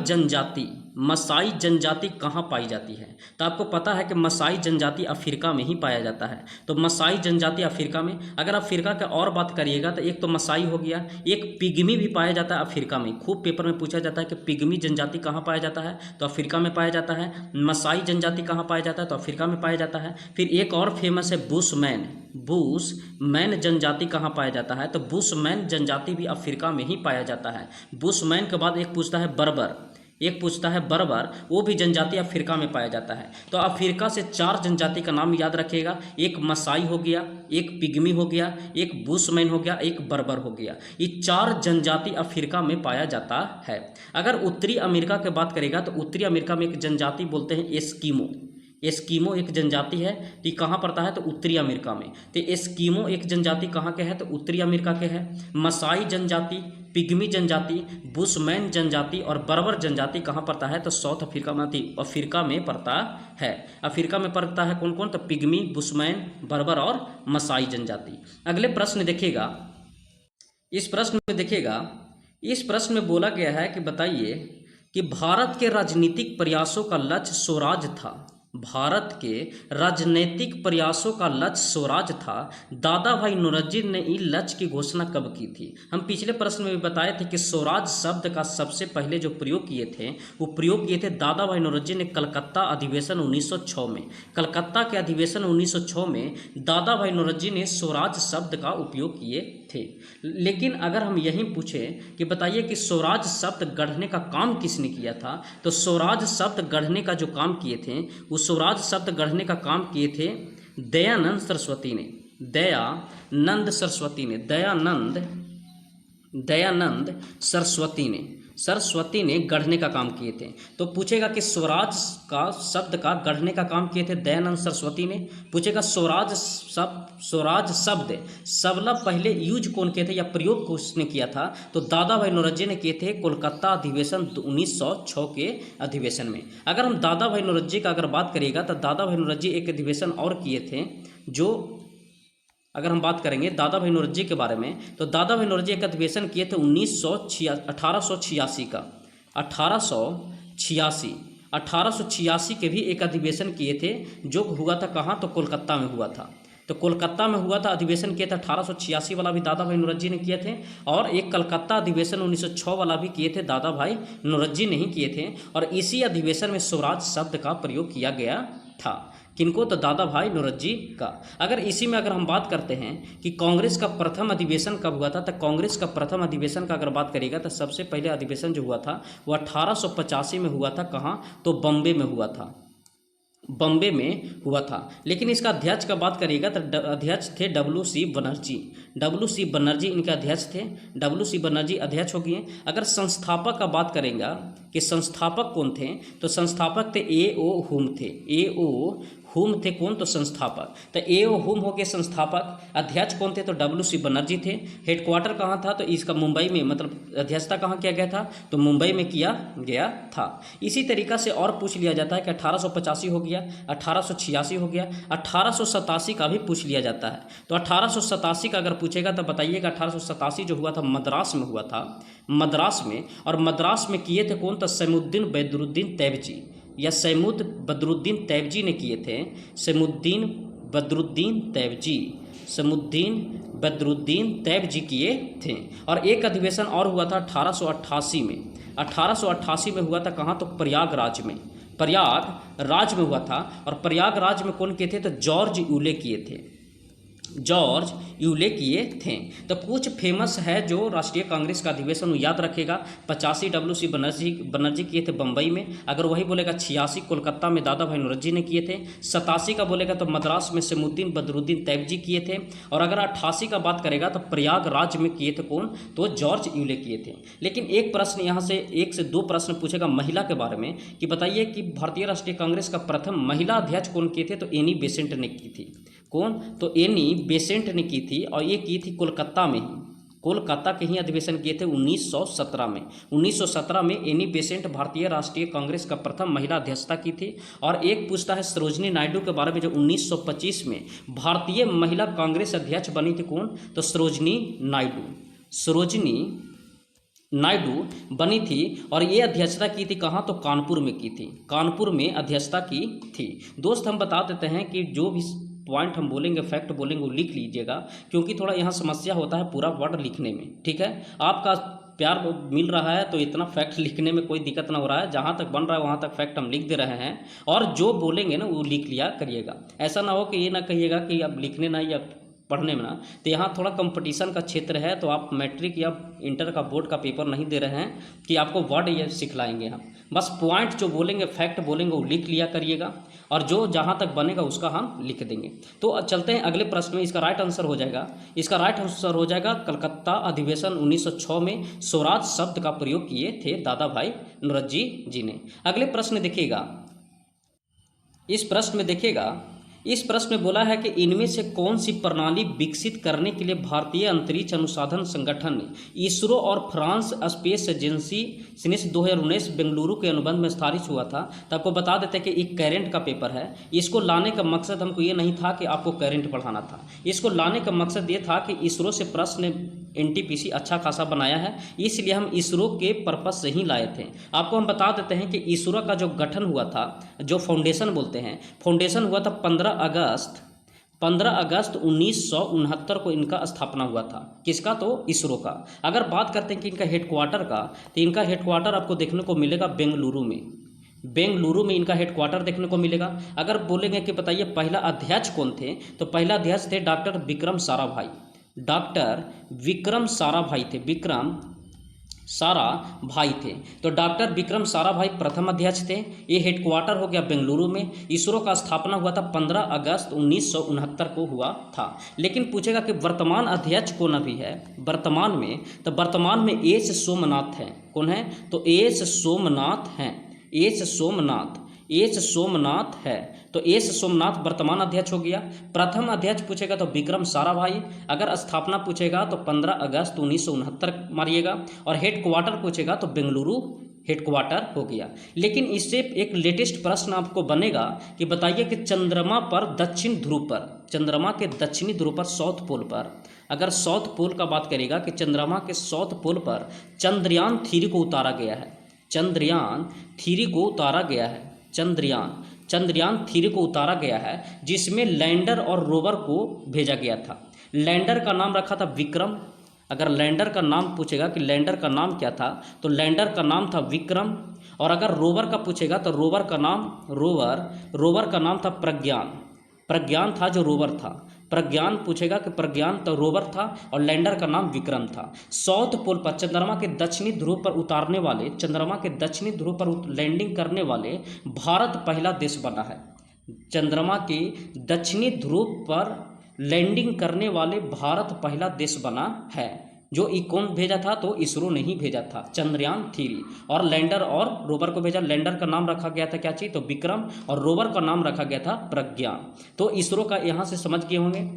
जनजाति कहाँ पाई जाती है। तो आपको पता है कि मसाई जनजाति अफ्रीका में ही पाया जाता है। तो मसाई जनजाति अफ्रीका में। अगर अफ्रीका का और बात करिएगा तो एक तो मसाई हो गया, एक पिग्मी भी पाया जाता है अफ्रीका में। खूब पेपर में पूछा जाता है कि पिग्मी जनजाति कहाँ पाया जाता है तो अफ्रीका में पाया जाता है। मसाई जनजाति कहाँ पाया जाता है तो अफ्रीका में पाया जाता है। फिर एक और फेमस है बुशमैन जनजाति कहाँ पाया जाता है तो बुशमैन जनजाति भी अफ्रीका में ही पाया जाता है। बुशमैन के बाद एक पूछता है बर्बर। एक पूछता है बर्बर, वो भी जनजाति अफ्रीका में पाया जाता है। तो अफ्रीका से 4 जनजाति का नाम याद रखिएगा, एक मसाई हो गया, एक पिग्मी हो गया, एक बुशमैन हो गया, एक बर्बर हो गया। ये 4 जनजाति अफ्रीका में पाया जाता है। अगर उत्तरी अमेरिका की बात करेगा तो उत्तरी अमेरिका में एक जनजाति बोलते हैं एस्किमो। एस्किमो एक जनजाति है, तो कहाँ पड़ता है तो उत्तरी अमेरिका में। तो एस्किमो एक जनजाति कहाँ के है तो उत्तरी अमेरिका के है। मसाई जनजाति, पिग्मी जनजाति, बुशमैन जनजाति और बर्बर जनजाति कहाँ पड़ता है तो साउथ अफ्रीका में, अफ्रीका में पड़ता है। अफ्रीका में पड़ता है कौन कौन तो पिग्मी, बुशमैन, बर्बर और मसाई जनजाति। अगले प्रश्न देखिएगा, इस प्रश्न में बोला गया है कि बताइए कि भारत के राजनीतिक प्रयासों का लक्ष्य स्वराज था। भारत के राजनीतिक प्रयासों का लक्ष्य स्वराज था। दादा भाई नौरोजी ने इस लक्ष्य की घोषणा कब की थी। हम पिछले प्रश्न में भी बताए थे कि स्वराज शब्द का सबसे पहले जो प्रयोग किए थे वो प्रयोग किए थे दादा भाई नौरोजी ने कलकत्ता अधिवेशन 1906 में। कलकत्ता के अधिवेशन 1906 में दादा भाई नौरोजी ने स्वराज शब्द का उपयोग किए थे। लेकिन अगर हम यहीं पूछें कि बताइए कि स्वराज शब्द गढ़ने का काम किसने किया था, तो स्वराज शब्द गढ़ने का जो काम किए थे वो स्वराज शब्द गढ़ने का काम किए थे दयानंद सरस्वती ने। दयानंद सरस्वती ने गढ़ने का काम किए थे। तो पूछेगा कि स्वराज का शब्द का गढ़ने का काम किए थे दयानंद सरस्वती ने। पूछेगा स्वराज शब्द सबला पहले यूज कौन किए थे या प्रयोग किसने किया था, तो दादा भाई नौरोजी ने किए थे कोलकाता अधिवेशन 1906 के अधिवेशन में। अगर हम दादा भाई नौरोजी का अगर बात करिएगा तो दादा भाई नौरोजी एक अधिवेशन और किए थे जो, अगर हम बात करेंगे दादा भाई नौरोजी के बारे में तो दादा भाई नौरोजी एक अधिवेशन किए थे 1886 का। 1886 के भी एक अधिवेशन किए थे जो हुआ था कहाँ तो कोलकाता में हुआ था। तो कोलकाता में हुआ था अधिवेशन किया था 1886 वाला भी दादा भाई नौरोजी ने किए थे, और एक कलकत्ता अधिवेशन 1906 वाला भी किए थे दादा भाई नौरोजी ने ही किए थे। और इसी अधिवेशन में स्वराज शब्द का प्रयोग किया गया था। किनको तो दादा भाई नौरोजी का। अगर इसी में अगर हम बात करते हैं कि कांग्रेस का प्रथम अधिवेशन कब हुआ था, तो कांग्रेस का प्रथम अधिवेशन का अगर बात करिएगा तो सबसे पहले अधिवेशन जो हुआ था वो 1885 में हुआ था। कहाँ तो बम्बे में हुआ था, बम्बे में हुआ था। लेकिन इसका अध्यक्ष का बात करिएगा तो अध्यक्ष थे WC बनर्जी इनके अध्यक्ष थे। WC बनर्जी अध्यक्ष हो गए। अगर संस्थापक का बात करेंगे कि संस्थापक कौन थे, तो संस्थापक थे A.O. हुम थे। A.O. हुम थे कौन तो संस्थापक। तो A.O. हुम हो गए संस्थापक। अध्यक्ष कौन थे तो WC बनर्जी थे। हेडक्वार्टर कहाँ था तो इसका मुंबई में, मतलब अध्यक्षता कहाँ किया गया था तो मुंबई में किया गया था। इसी तरीक़ा से और पूछ लिया जाता है कि 1885 हो गया, 1886 हो गया, 1887 का भी पूछ लिया जाता है। तो 1887 का अगर पूछेगा तो बताइएगा 1887 जो हुआ था मद्रास में हुआ था, मद्रास में। और मद्रास में किए थे कौन तो सैमुद्दीन बदरुद्दीन तैयबजी या सैमुद बदरुद्दीन तैयबजी ने किए थे। सैमुद्दीन बदरुद्दीन तैयबजी किए थे। और एक अधिवेशन और हुआ था 1888 में। 1888 में हुआ था कहाँ तो प्रयागराज में हुआ था। और प्रयागराज में कौन किए थे तो जॉर्ज यूले किए थे। तो कुछ फेमस है जो राष्ट्रीय कांग्रेस का अधिवेशन याद रखेगा। 85 WC बनर्जी किए थे बम्बई में। अगर वही बोलेगा 86 कोलकाता में दादा भाई नौरोजी ने किए थे। 87 का बोलेगा तो मद्रास में सैमुद्दीन बदरुद्दीन तैयबजी किए थे। और अगर 88 का बात करेगा तो प्रयागराज में किए थे कौन तो जॉर्ज यूले किए थे। लेकिन एक प्रश्न यहाँ से 1 से 2 प्रश्न पूछेगा महिला के बारे में कि बताइए कि भारतीय राष्ट्रीय कांग्रेस का प्रथम महिला अध्यक्ष कौन किए थे तो एनी बेसेंट ने की थी। कौन तो एनी बेसेंट ने की थी। और ये की थी कोलकाता में ही, कोलकाता के ही अधिवेशन किए थे 1917 में। 1917 में एनी बेसेंट भारतीय राष्ट्रीय कांग्रेस का प्रथम महिला अध्यक्षता की थी। और एक पूछता है सरोजनी नायडू के बारे में जो 1925 में भारतीय महिला कांग्रेस अध्यक्ष बनी थी कौन तो सरोजनी नायडू बनी थी। और ये अध्यक्षता की थी कहाँ तो कानपुर में की थी, कानपुर में अध्यक्षता की थी। दोस्त हम बता देते हैं कि जो भी पॉइंट हम बोलेंगे, फैक्ट बोलेंगे, वो लिख लीजिएगा, क्योंकि थोड़ा यहाँ समस्या होता है पूरा वर्ड लिखने में। ठीक है, आपका प्यार मिल रहा है तो इतना फैक्ट लिखने में कोई दिक्कत ना हो रहा है। जहाँ तक बन रहा है वहाँ तक फैक्ट हम लिख दे रहे हैं, और जो बोलेंगे ना वो लिख लिया करिएगा। ऐसा ना हो कि ये ना कहिएगा कि अब लिखने ना या पढ़ने में ना, तो यहाँ थोड़ा कंपटीशन का क्षेत्र है, तो आप मैट्रिक या इंटर का बोर्ड का पेपर नहीं दे रहे हैं कि आपको वर्ड ये सिखलाएंगे हम। बस पॉइंट जो बोलेंगे, फैक्ट बोलेंगे वो लिख लिया करिएगा, और जो जहाँ तक बनेगा उसका हम लिख देंगे। तो चलते हैं अगले प्रश्न में। इसका राइट आंसर हो जाएगा, इसका राइट आंसर हो जाएगा कलकत्ता अधिवेशन 1906 में स्वराज शब्द का प्रयोग किए थे दादा भाई नौरोजी जी ने। अगले प्रश्न देखिएगा, इस प्रश्न में देखिएगा, इस प्रश्न में बोला है कि इनमें से कौन सी प्रणाली विकसित करने के लिए भारतीय अंतरिक्ष अनुसंधान संगठन ने इसरो और France space agency Sinise 2019 Bengaluru के अनुबंध में स्थापित हुआ था। तो आपको बता देते हैं कि एक करंट का पेपर है। इसको लाने का मकसद हमको ये नहीं था कि आपको करंट पढ़ाना था, इसको लाने का मकसद ये था कि इसरो से प्रश्न एनटीपीसी अच्छा खासा बनाया है, इसलिए हम इसरो के पर्पज से ही लाए थे। आपको हम बता देते हैं कि इसरो का जो गठन हुआ था, जो फाउंडेशन बोलते हैं, फाउंडेशन हुआ था 15 अगस्त 1969 को इनका स्थापना हुआ था। किसका? तो इसरो का। अगर बात करते हैं कि इनका हेडक्वार्टर का, तो इनका हेडक्वार्टर आपको देखने को मिलेगा बेंगलुरु में। बेंगलुरु में इनका हेडक्वार्टर देखने को मिलेगा। अगर बोलेंगे कि बताइए पहला अध्यक्ष कौन थे, तो पहला अध्यक्ष थे डॉक्टर विक्रम साराभाई। डॉक्टर विक्रम साराभाई थे, विक्रम साराभाई थे। तो डॉक्टर विक्रम साराभाई प्रथम अध्यक्ष थे। ये हेडक्वार्टर हो गया बेंगलुरु में। इसरो का स्थापना हुआ था 15 अगस्त 1969 को हुआ था। लेकिन पूछेगा कि वर्तमान अध्यक्ष कौन अभी है वर्तमान में, तो वर्तमान में एस सोमनाथ हैं। कौन है? तो एस सोमनाथ हैं, एस सोमनाथ है। तो एस सोमनाथ वर्तमान अध्यक्ष हो गया। प्रथम अध्यक्ष पूछेगा तो विक्रम साराभाई। अगर स्थापना पूछेगा तो 15 अगस्त 1969 मारिएगा, और हेडक्वार्टर पूछेगा तो बेंगलुरु हेडक्वार्टर हो गया। लेकिन इससे एक लेटेस्ट प्रश्न आपको बनेगा कि बताइए कि चंद्रमा पर दक्षिण ध्रुव पर, चंद्रमा के दक्षिणी ध्रुव पर, साउथ पोल पर, अगर साउथ पोल का बात करेगा कि चंद्रमा के साउथ पोल पर चंद्रयान 3 को उतारा गया है, चंद्रयान 3 को उतारा गया है, चंद्रयान 3 को उतारा गया है, जिसमें लैंडर और रोवर को भेजा गया था। लैंडर का नाम रखा था विक्रम। अगर लैंडर का नाम पूछेगा कि लैंडर का नाम क्या था, तो लैंडर का नाम था विक्रम। और अगर रोवर का पूछेगा तो रोवर का नाम था प्रज्ञान। प्रज्ञान था जो रोवर था। प्रज्ञान पूछेगा कि प्रज्ञान तो रोवर था, और लैंडर का नाम विक्रम था। साउथ पोल पर चंद्रमा के दक्षिणी ध्रुव पर उतारने वाले, चंद्रमा के दक्षिणी ध्रुव पर लैंडिंग करने वाले भारत पहला देश बना है। चंद्रमा के दक्षिणी ध्रुव पर लैंडिंग करने वाले भारत पहला देश बना है। जो कौन भेजा था? तो इसरो ने ही भेजा था, चंद्रयान 3। और लैंडर और रोवर को भेजा। लैंडर का नाम रखा गया था क्या चीज़? तो विक्रम। और रोवर का नाम रखा गया था प्रज्ञान। तो इसरो का यहाँ से समझ गए होंगे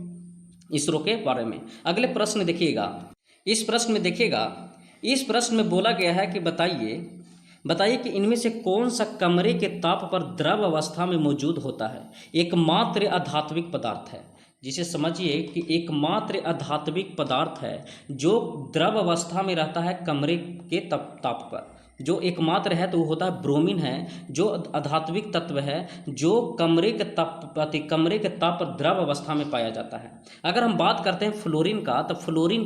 इसरो के बारे में। अगले प्रश्न देखिएगा, इस प्रश्न में देखिएगा, इस प्रश्न में बोला गया है कि बताइए कि इनमें से कौन सा कमरे के ताप पर द्रव अवस्था में मौजूद होता है। एकमात्र आध्यात्मिक पदार्थ है, जिसे समझिए कि एकमात्र आध्यात्मिक पदार्थ है जो द्रव अवस्था में रहता है कमरे के ताप पर। जो एकमात्र है तो वो होता है ब्रोमीन है, जो आध्यात्मिक तत्व है जो कमरे के ताप पर द्रव अवस्था में पाया जाता है। अगर हम बात करते हैं फ्लोरीन का, तो फ्लोरीन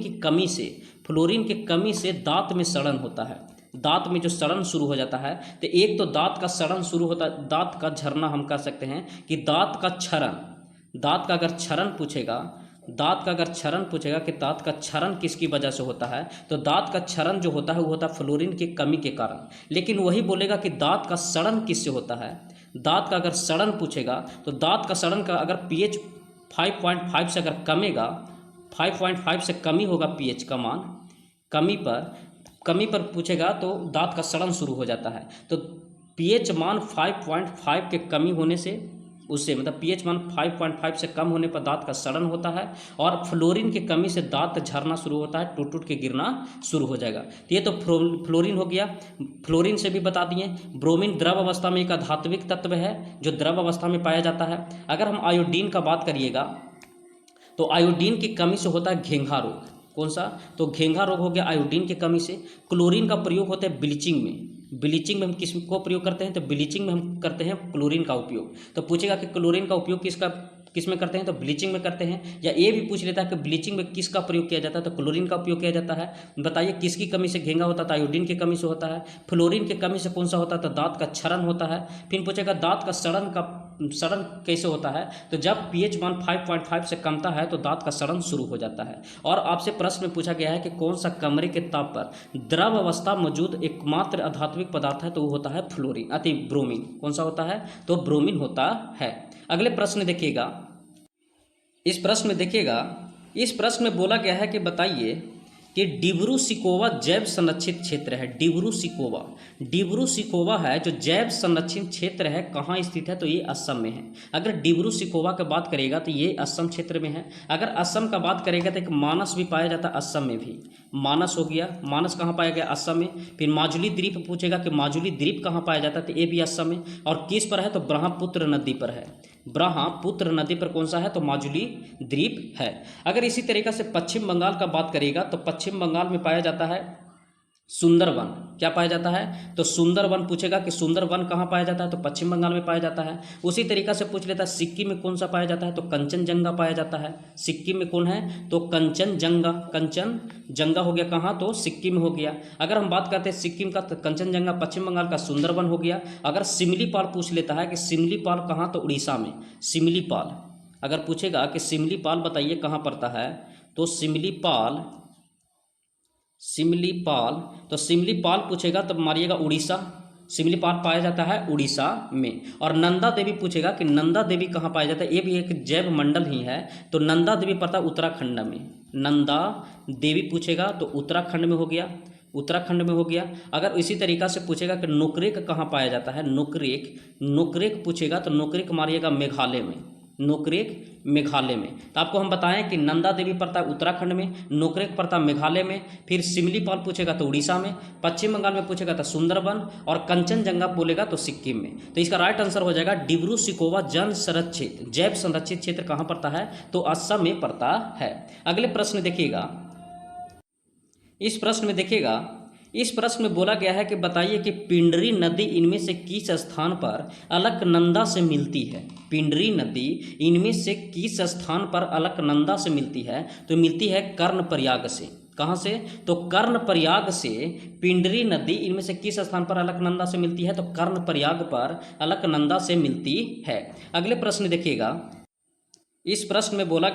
की कमी से दांत में सड़न होता है। दांत में जो सड़न शुरू हो जाता है, तो एक तो दांत का सड़न शुरू होता है, दांत का झरना हम कह सकते हैं कि दांत का अगर क्षरण पूछेगा कि दांत का क्षरण किसकी वजह से होता है, तो दांत का क्षरण जो होता है वो होता है फ्लोरीन की कमी के कारण। लेकिन वही बोलेगा कि दांत का सड़न किससे होता है। दांत का अगर सड़न पूछेगा तो दांत का सड़न का अगर pH 5.5 से अगर कमेगा, 5.5 से कमी होगा pH का मान, कमी पर पूछेगा तो दांत का सड़न शुरू हो जाता है। तो pH मान 5.5 के कमी होने से, उससे मतलब pH मान 5.5 से कम होने पर दांत का सड़न होता है, और फ्लोरीन की कमी से दांत झरना शुरू होता है, टूट के गिरना शुरू हो जाएगा। तो ये तो फ्लोरीन हो गया। फ्लोरीन से भी बता दिए। ब्रोमीन द्रव अवस्था में एक आध्यात्मिक तत्व है जो द्रव अवस्था में पाया जाता है। अगर हम आयोडीन का बात करिएगा तो आयोडीन की कमी से होता है घेंघा रोग। कौन सा? तो घेंघा रोग हो गया आयोडीन की कमी से। क्लोरीन का प्रयोग होता है ब्लीचिंग में। ब्लीचिंग में हम किसको प्रयोग करते हैं? तो ब्लीचिंग में हम करते हैं क्लोरीन का उपयोग। तो पूछेगा कि क्लोरीन का उपयोग किस में करते हैं? तो ब्लीचिंग में करते हैं। या ये भी पूछ लेता है कि ब्लीचिंग में किसका प्रयोग किया जाता है? तो क्लोरीन का उपयोग किया जाता है। बताइए किसकी कमी से घेंघा होता है? तो आयोडीन की कमी से होता है। फ्लोरीन की कमी से कौन सा होता है? तो दांत का क्षरण होता है। फिर पूछेगा दांत का सड़न का सड़न कैसे होता है, तो जब pH मान 5.5 से कमता है तो दांत का सड़न शुरू हो जाता है। और आपसे प्रश्न में पूछा गया है कि कौन सा कमरे के ताप पर द्रव अवस्था मौजूद एकमात्र अधात्विक पदार्थ है, तो वो होता है फ्लोरीन अति ब्रोमीन। कौन सा होता है, तो ब्रोमीन होता है। अगले प्रश्न देखिएगा, इस प्रश्न में बोला गया है कि बताइए कि डिब्रू-सिकोवा जैव संरक्षित क्षेत्र है। डिब्रू-सिकोवा है जो जैव संरक्षित क्षेत्र है, कहाँ स्थित है, तो ये असम में है। अगर डिब्रू-सिकोवा की बात करेगा तो ये असम क्षेत्र में है। अगर असम का बात करेगा तो एक मानस भी पाया जाता है असम में भी, मानस हो गया। मानस कहाँ पाया गया, असम में। फिर माजुली द्वीप पूछेगा कि माजुली द्वीप कहाँ पाया जाता है, तो ये भी असम में। और किस पर है, तो ब्रह्मपुत्र नदी पर है। ब्रह्मपुत्र नदी पर कौन सा है, तो माजुली द्वीप है। अगर इसी तरीके से पश्चिम बंगाल का बात करेगा तो पश्चिम बंगाल में पाया जाता है सुंदरवन। क्या पाया जाता है, तो सुंदरवन पूछेगा कि सुंदरवन कहाँ पाया जाता है, तो पश्चिम बंगाल में पाया जाता है। उसी तरीका से पूछ लेता है सिक्किम में कौन सा पाया जाता है, तो कंचनजंगा पाया जाता है। सिक्किम में कौन है, तो कंचनजंगा हो गया, कहाँ, तो सिक्किम में हो गया। अगर हम बात करते हैं सिक्किम का, तो कंचनजंगा पश्चिम बंगाल का सुंदरवन हो गया। अगर सिमलीपाल पूछ लेता है कि सिमलीपाल कहाँ, तो उड़ीसा में। सिमलीपाल अगर पूछेगा कि सिमलीपाल बताइए कहाँ पड़ता है, तो सिमलीपाल तो सिमलीपाल पूछेगा तो मारिएगा उड़ीसा। सिमलीपाल पाया जाता है उड़ीसा में। और नंदा देवी पूछेगा कि नंदा देवी कहाँ पाया जाता है, ये भी एक जैव मंडल ही है, तो नंदा देवी पड़ता है उत्तराखंड में। नंदा देवी पूछेगा तो उत्तराखंड में हो गया, अगर इसी तरीका से पूछेगा कि नोकरेक कहाँ पाया जाता है, नोकरेक पूछेगा तो नोकरेक मारिएगा मेघालय में। तो आपको हम बताएं कि नंदा देवी पड़ता है उत्तराखंड में, नोकरेक पड़ता है मेघालय में। फिर सिमलीपाल पूछेगा तो उड़ीसा में, पश्चिम बंगाल में पूछेगा तो सुंदरवन, और कंचनजंगा बोलेगा तो सिक्किम में। तो इसका राइट आंसर हो जाएगा डिब्रू-सिकोवा जैव संरक्षित क्षेत्र कहाँ पड़ता है, तो असम में पड़ता है। अगले प्रश्न देखिएगा, इस प्रश्न में बोला गया है कि बताइए कि पिंडरी नदी इनमें से किस स्थान पर अलकनंदा से मिलती है। पिंडरी नदी इनमें से किस स्थान पर अलकनंदा से मिलती है, तो मिलती है कर्णप्रयाग से। कहाँ से, तो कर्णप्रयाग से पिंडरी नदी इनमें से किस स्थान पर अलकनंदा से मिलती है, तो कर्णप्रयाग पर अलकनंदा से मिलती है। अगले प्रश्न देखिएगा, इस प्रश्न में बोला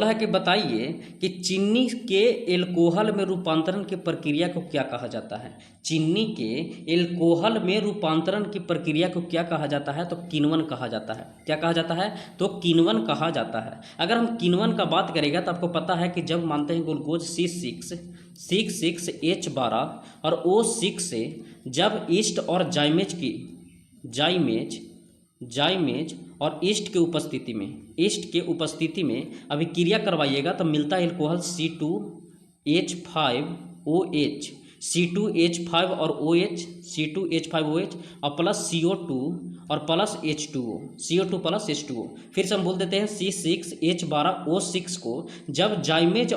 है कि बताइए कि चीनी के एल्कोहल में रूपांतरण की प्रक्रिया को क्या कहा जाता है। चीनी के एल्कोहल में रूपांतरण की प्रक्रिया को क्या कहा जाता है, तो किण्वन कहा जाता है। क्या कहा जाता है, तो किण्वन कहा जाता है। अगर हम किण्वन का बात करेगा तो आपको पता है कि जब मानते हैं ग्लूकोज C6H12 और O6 से जब ईस्ट और जाइमेज और ईस्ट के उपस्थिति में अभिक्रिया करवाइएगा तो मिलता है एल्कोहल C2H5OH और OH C2H5OH और प्लस CO2 और plus H2O, CO2 plus H2O। फिर से हम बोल देते हैं C6H12O6 को जब जाइमेज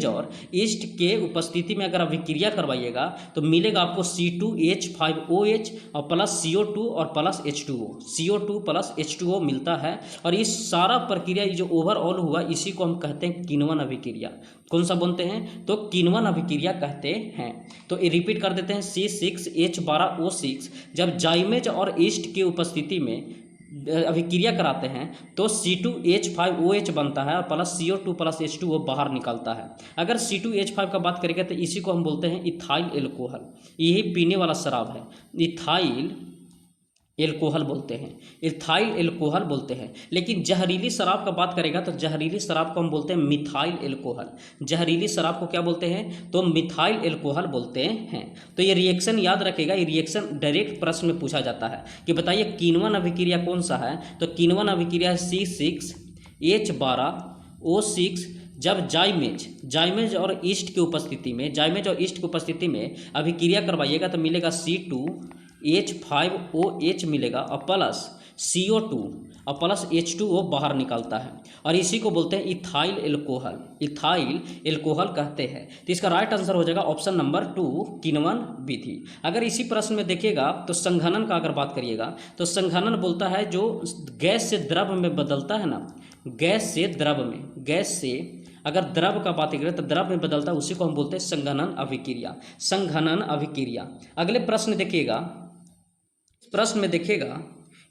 और ईस्ट के उपस्थिति में अगर अभिक्रिया करवाइएगा तो मिलेगा आपको C2H5OH और प्लस CO2 और plus H2O, CO2 plus H2O मिलता है। और इस सारा प्रक्रिया जो ओवरऑल हुआ इसी को हम कहते हैं किण्वन अभिक्रिया। कौन सा बोलते हैं, तो किण्वन अभिक्रिया कहते हैं। तो ये रिपीट कर देते हैं, C6H12O6 जब जाइमेज और ईस्ट की उपस्थिति में अभिक्रिया कराते हैं तो C2H5OH बनता है और प्लस CO2 प्लस H2O बाहर निकलता है। अगर C2H5 का बात करेंगे तो इसी को हम बोलते हैं इथाइल एल्कोहल। यही पीने वाला शराब है, इथाइल एल्कोहल बोलते हैं। लेकिन जहरीली शराब का बात करेगा तो जहरीली शराब को हम बोलते हैं मिथाइल एल्कोहल। जहरीली शराब को क्या बोलते हैं, तो मिथाइल एल्कोहल बोलते हैं। तो ये रिएक्शन याद रखेगा, ये रिएक्शन डायरेक्ट प्रश्न में पूछा जाता है कि बताइए किण्वन अभिक्रिया कौन सा है, तो किण्वन अभिक्रिया है C6H12O6 जब जाइमेज और ईस्ट की उपस्थिति में अभिक्रिया करवाइएगा तो मिलेगा C2H5OH मिलेगा और प्लस CO2 और प्लस H2O बाहर निकलता है और इसी को बोलते हैं इथाइल एल्कोहल कहते हैं। तो इसका राइट आंसर हो जाएगा ऑप्शन नंबर 2 किण्वन विधि। अगर इसी प्रश्न में देखिएगा तो संघनन का अगर बात करिएगा तो संघनन बोलता है जो गैस से द्रव में बदलता है ना, गैस से अगर द्रव का बात करें तो द्रव में बदलता है, उसी को हम बोलते हैं संघनन अभिक्रिया। अगले प्रश्न देखिएगा, प्रश्न में देखिएगा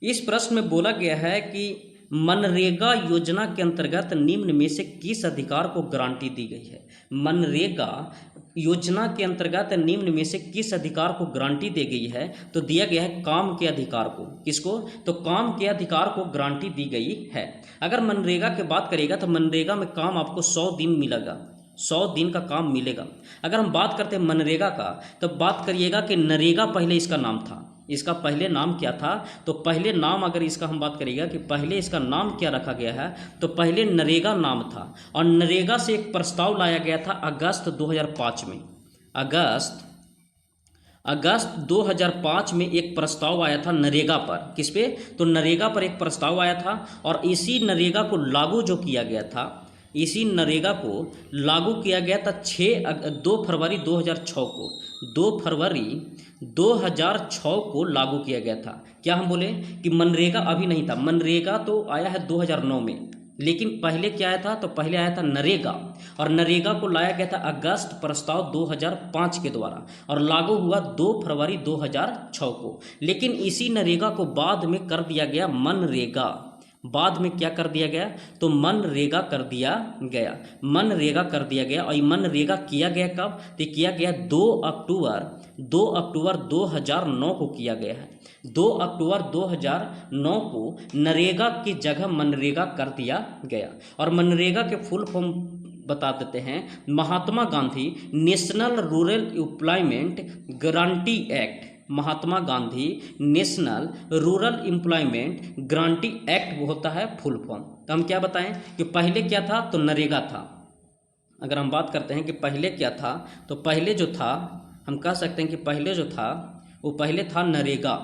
इस प्रश्न में बोला गया है कि मनरेगा योजना के अंतर्गत निम्न में से किस अधिकार को गारंटी दी गई है। मनरेगा योजना के अंतर्गत निम्न में से किस अधिकार को गारंटी दी गई है, तो दिया गया है काम के अधिकार को। किसको? तो काम के अधिकार को गारंटी दी गई है। अगर मनरेगा की बात करेगा तो मनरेगा में काम आपको 100 दिन मिलेगा, 100 दिन का काम मिलेगा। अगर हम बात करते हैं मनरेगा का, तो बात करिएगा कि नरेगा पहले इसका नाम था। इसका पहले नाम क्या था? तो पहले नाम अगर इसका हम बात करिएगा कि पहले इसका नाम क्या रखा गया है, तो पहले नरेगा नाम था। और नरेगा से एक प्रस्ताव लाया गया था अगस्त 2005 में। अगस्त 2005 में एक प्रस्ताव आया था नरेगा पर। किस पे? तो नरेगा पर एक प्रस्ताव आया था और इसी नरेगा को लागू जो किया गया था, इसी नरेगा को लागू किया गया था 2 फरवरी 2006 को। 2 फरवरी 2006 को लागू किया गया था। क्या हम बोले कि मनरेगा अभी नहीं था, मनरेगा तो आया है 2009 में, लेकिन पहले क्या आया था? तो पहले आया था नरेगा, और नरेगा को लाया गया था अगस्त प्रस्ताव 2005 के द्वारा और लागू हुआ 2 फरवरी 2006 को। लेकिन इसी नरेगा को बाद में कर दिया गया मनरेगा। बाद में क्या कर दिया गया? तो मनरेगा कर दिया गया, मनरेगा कर दिया गया। और मनरेगा किया गया कब? तो किया गया 2 अक्टूबर 2009 को किया गया है। 2 अक्टूबर 2009 को नरेगा की जगह मनरेगा कर दिया गया। और मनरेगा के फुल फॉर्म बता देते हैं, Mahatma Gandhi national rural employment guarantee act. Mahatma Gandhi national rural employment guarantee act वो होता है फुल फॉर्म। तो हम क्या बताएं कि पहले क्या था? तो नरेगा था। अगर हम बात करते हैं कि पहले क्या था, तो पहले जो था हम कह सकते हैं कि पहले जो था वो पहले था नरेगा।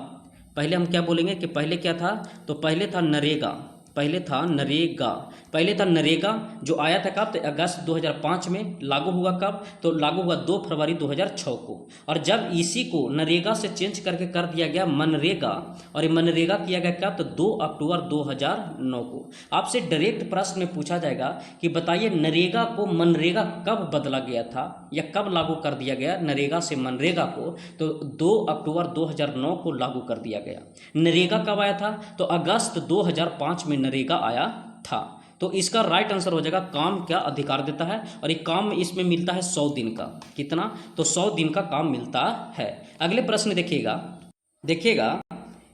पहले हम क्या बोलेंगे कि पहले क्या था? तो पहले था नरेगा, पहले था नरेगा, पहले था नरेगा जो आया था कब? तो अगस्त 2005 में। लागू हुआ कब? तो लागू हुआ 2 फरवरी 2006 को। और जब इसी को नरेगा से चेंज करके कर दिया गया मनरेगा, और ये मनरेगा किया गया कब? तो 2 अक्टूबर 2009 को। आपसे डायरेक्ट प्रश्न में पूछा जाएगा कि बताइए नरेगा को मनरेगा कब बदला गया था या कब लागू कर दिया गया नरेगा से मनरेगा को? तो 2 अक्टूबर 2009 को लागू कर दिया गया। नरेगा कब आया था? तो अगस्त 2005 में नरेगा आया था। तो इसका राइट आंसर हो जाएगा काम क्या अधिकार देता है, और ये काम इसमें मिलता है 100 दिन का। कितना? तो 100 दिन का काम मिलता है। अगले प्रश्न देखिएगा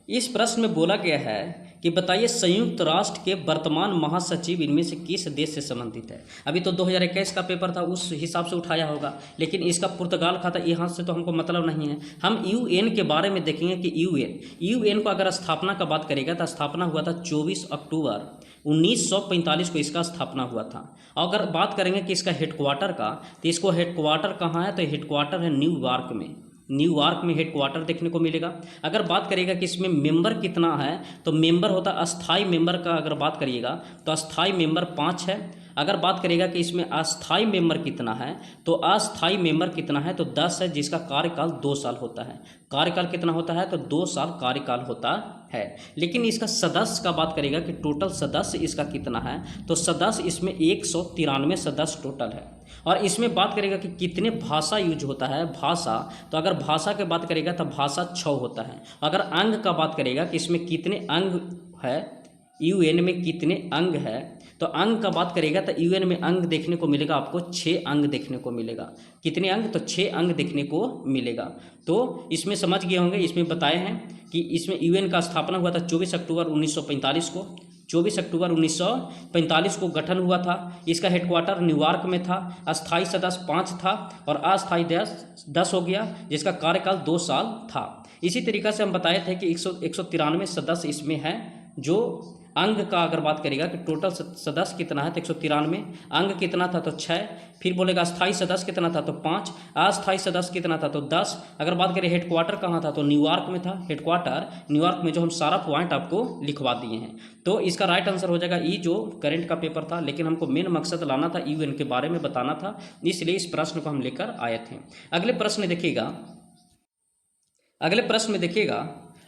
इस प्रश्न में बोला गया है कि बताइए संयुक्त राष्ट्र के वर्तमान महासचिव इनमें से किस देश से संबंधित है। अभी तो 2021 का पेपर था, उस हिसाब से उठाया होगा, लेकिन इसका पुर्तगाल का था, यहाँ से तो हमको मतलब नहीं है। हम यूएन के बारे में देखेंगे कि यूएन को अगर स्थापना का बात करेगा तो स्थापना हुआ था 24 अक्टूबर 1945 को इसका स्थापना हुआ था। अगर बात करेंगे कि इसका हेडक्वार्टर का, तो इसको हेडक्वार्टर कहाँ है? तो हेडक्वार्टर है न्यूयॉर्क में। न्यूयॉर्क में हेडक्वार्टर देखने को मिलेगा। अगर बात करिएगा कि इसमें मेंबर कितना है, तो मेंबर होता अस्थाई मेंबर का अगर बात करिएगा तो अस्थाई मेंबर 5 है। अगर बात करिएगा कि इसमें अस्थाई मेंबर कितना है, तो अस्थाई मेंबर कितना है? तो 10 है, जिसका कार्यकाल 2 साल होता है। कार्यकाल कितना होता है? तो 2 साल कार्यकाल होता है। लेकिन इसका सदस्य का बात करेगा कि टोटल सदस्य इसका कितना है, तो सदस्य इसमें 193 सदस्य टोटल है। और इसमें बात करेगा कि कितने भाषा यूज होता है, भाषा, तो अगर भाषा की बात करेगा तो भाषा 6 होता है। अगर अंग का बात करेगा कि इसमें कितने अंग है, यूएन में कितने अंग है, तो अंग का बात करेगा तो यूएन में अंग देखने को मिलेगा आपको 6 अंग देखने को मिलेगा। कितने अंग? तो 6 अंग देखने को मिलेगा। तो इसमें समझ गए होंगे, इसमें बताए हैं कि इसमें यूएन का स्थापना हुआ था 24 अक्टूबर 1945 को। 24 अक्टूबर 1945 को गठन हुआ था। इसका हेडक्वार्टर न्यूयॉर्क में था। अस्थाई सदस्य 5 था और अस्थाई 10 हो गया, जिसका कार्यकाल 2 साल था। इसी तरीक़ा से हम बताए थे कि 193 सदस्य इसमें हैं। जो अंग का अगर बात करेगा कि टोटल सदस्य कितना है, तो 193, अंग कितना था तो 6, फिर बोलेगा अस्थाई सदस्य कितना था तो 5, अस्थाई सदस्य कितना था तो 10। अगर बात करें हेडक्वार्टर कहाँ था, तो न्यूयॉर्क में था। हेडक्वार्टर न्यूयॉर्क में, जो हम सारा पॉइंट आपको लिखवा दिए हैं। तो इसका राइट आंसर हो जाएगा ई, जो करंट का पेपर था, लेकिन हमको मेन मकसद लाना था यूएन के बारे में बताना था, इसलिए इस प्रश्न को हम लेकर आए थे।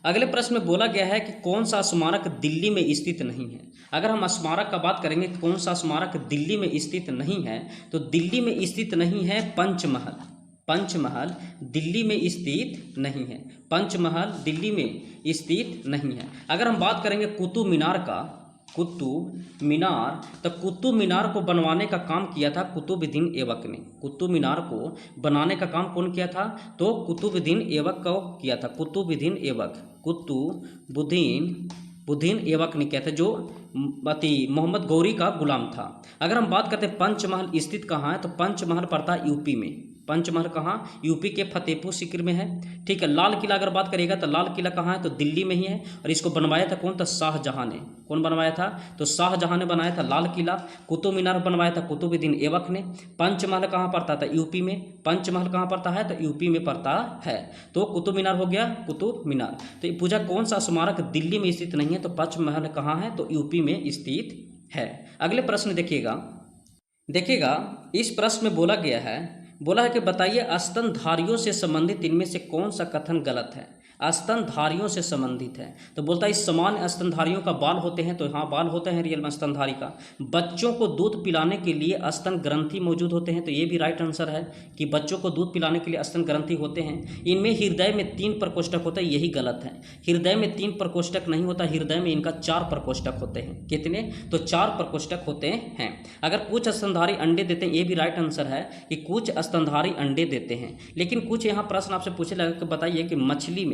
अगले प्रश्न में बोला गया है कि कौन सा स्मारक दिल्ली में स्थित नहीं है। अगर हम स्मारक का बात करेंगे कि कौन सा स्मारक दिल्ली में स्थित नहीं है, तो दिल्ली में स्थित नहीं है पंचमहल। पंचमहल दिल्ली में स्थित नहीं है। पंचमहल दिल्ली में स्थित नहीं है। अगर हम बात करेंगे कुतुब मीनार का, कुतुब मीनार, तो कुतुब मीनार को बनवाने का काम किया था कुतुबुद्दीन ऐबक ने। कुतुब मीनार को बनाने का काम कौन किया था? तो कुतुबुद्दीन ऐबक को किया था। कुतुबुद्दीन ऐबक, कुतुबुद्दीन ऐबक ने किया था, जो मोहम्मद गौरी का गुलाम था। अगर हम बात करते हैं पंचमहल स्थित कहाँ है, तो पंचमहल पड़ता है यूपी में। पंचमहल कहाँ? यूपी के फतेहपुर सीकरी में है। ठीक है। लाल किला अगर बात करेगा तो लाल किला कहाँ है? तो दिल्ली में ही है। और इसको बनवाया था कौन? तो शाहजहां ने। कौन बनवाया था? तो शाहजहां ने बनाया था लाल किला। कुतुब मीनार बनवाया था कुतुबुद्दीन ऐबक ने। पंचमहल कहाँ पड़ता था? यूपी में। पंचमहल कहाँ पड़ता है? तो यूपी में पड़ता है। तो कुतुब मीनार हो गया, कुतुब मीनार। तो ये पूछा कौन सा स्मारक दिल्ली में स्थित नहीं है, तो पंचमहल कहाँ है? तो यूपी में स्थित है। अगले प्रश्न देखिएगा, इस प्रश्न में बोला है कि बताइए स्तनधारियों से संबंधित इनमें से कौन सा कथन गलत है? स्तनधारियों से संबंधित है तो बोलता है सामान्य स्तनधारियों का बाल होते हैं, तो हाँ बाल होते हैं रियल में स्तनधारी का। बच्चों को दूध पिलाने के लिए स्तन ग्रंथि मौजूद होते हैं, तो ये भी राइट आंसर है कि बच्चों को दूध पिलाने के लिए स्तन ग्रंथि होते हैं। इनमें हृदय में 3 प्रकोष्ठक होता है, यही गलत है। हृदय में 3 प्रकोष्ठक नहीं होता, हृदय में इनका 4 प्रकोष्ठक होते हैं। कितने? तो 4 प्रकोष्ठक होते हैं। अगर कुछ स्तनधारी अंडे देते हैं, ये भी राइट आंसर है कि कुछ स्तनधारी अंडे देते हैं। लेकिन कुछ यहाँ प्रश्न आपसे पूछे लगा कि बताइए कि मछली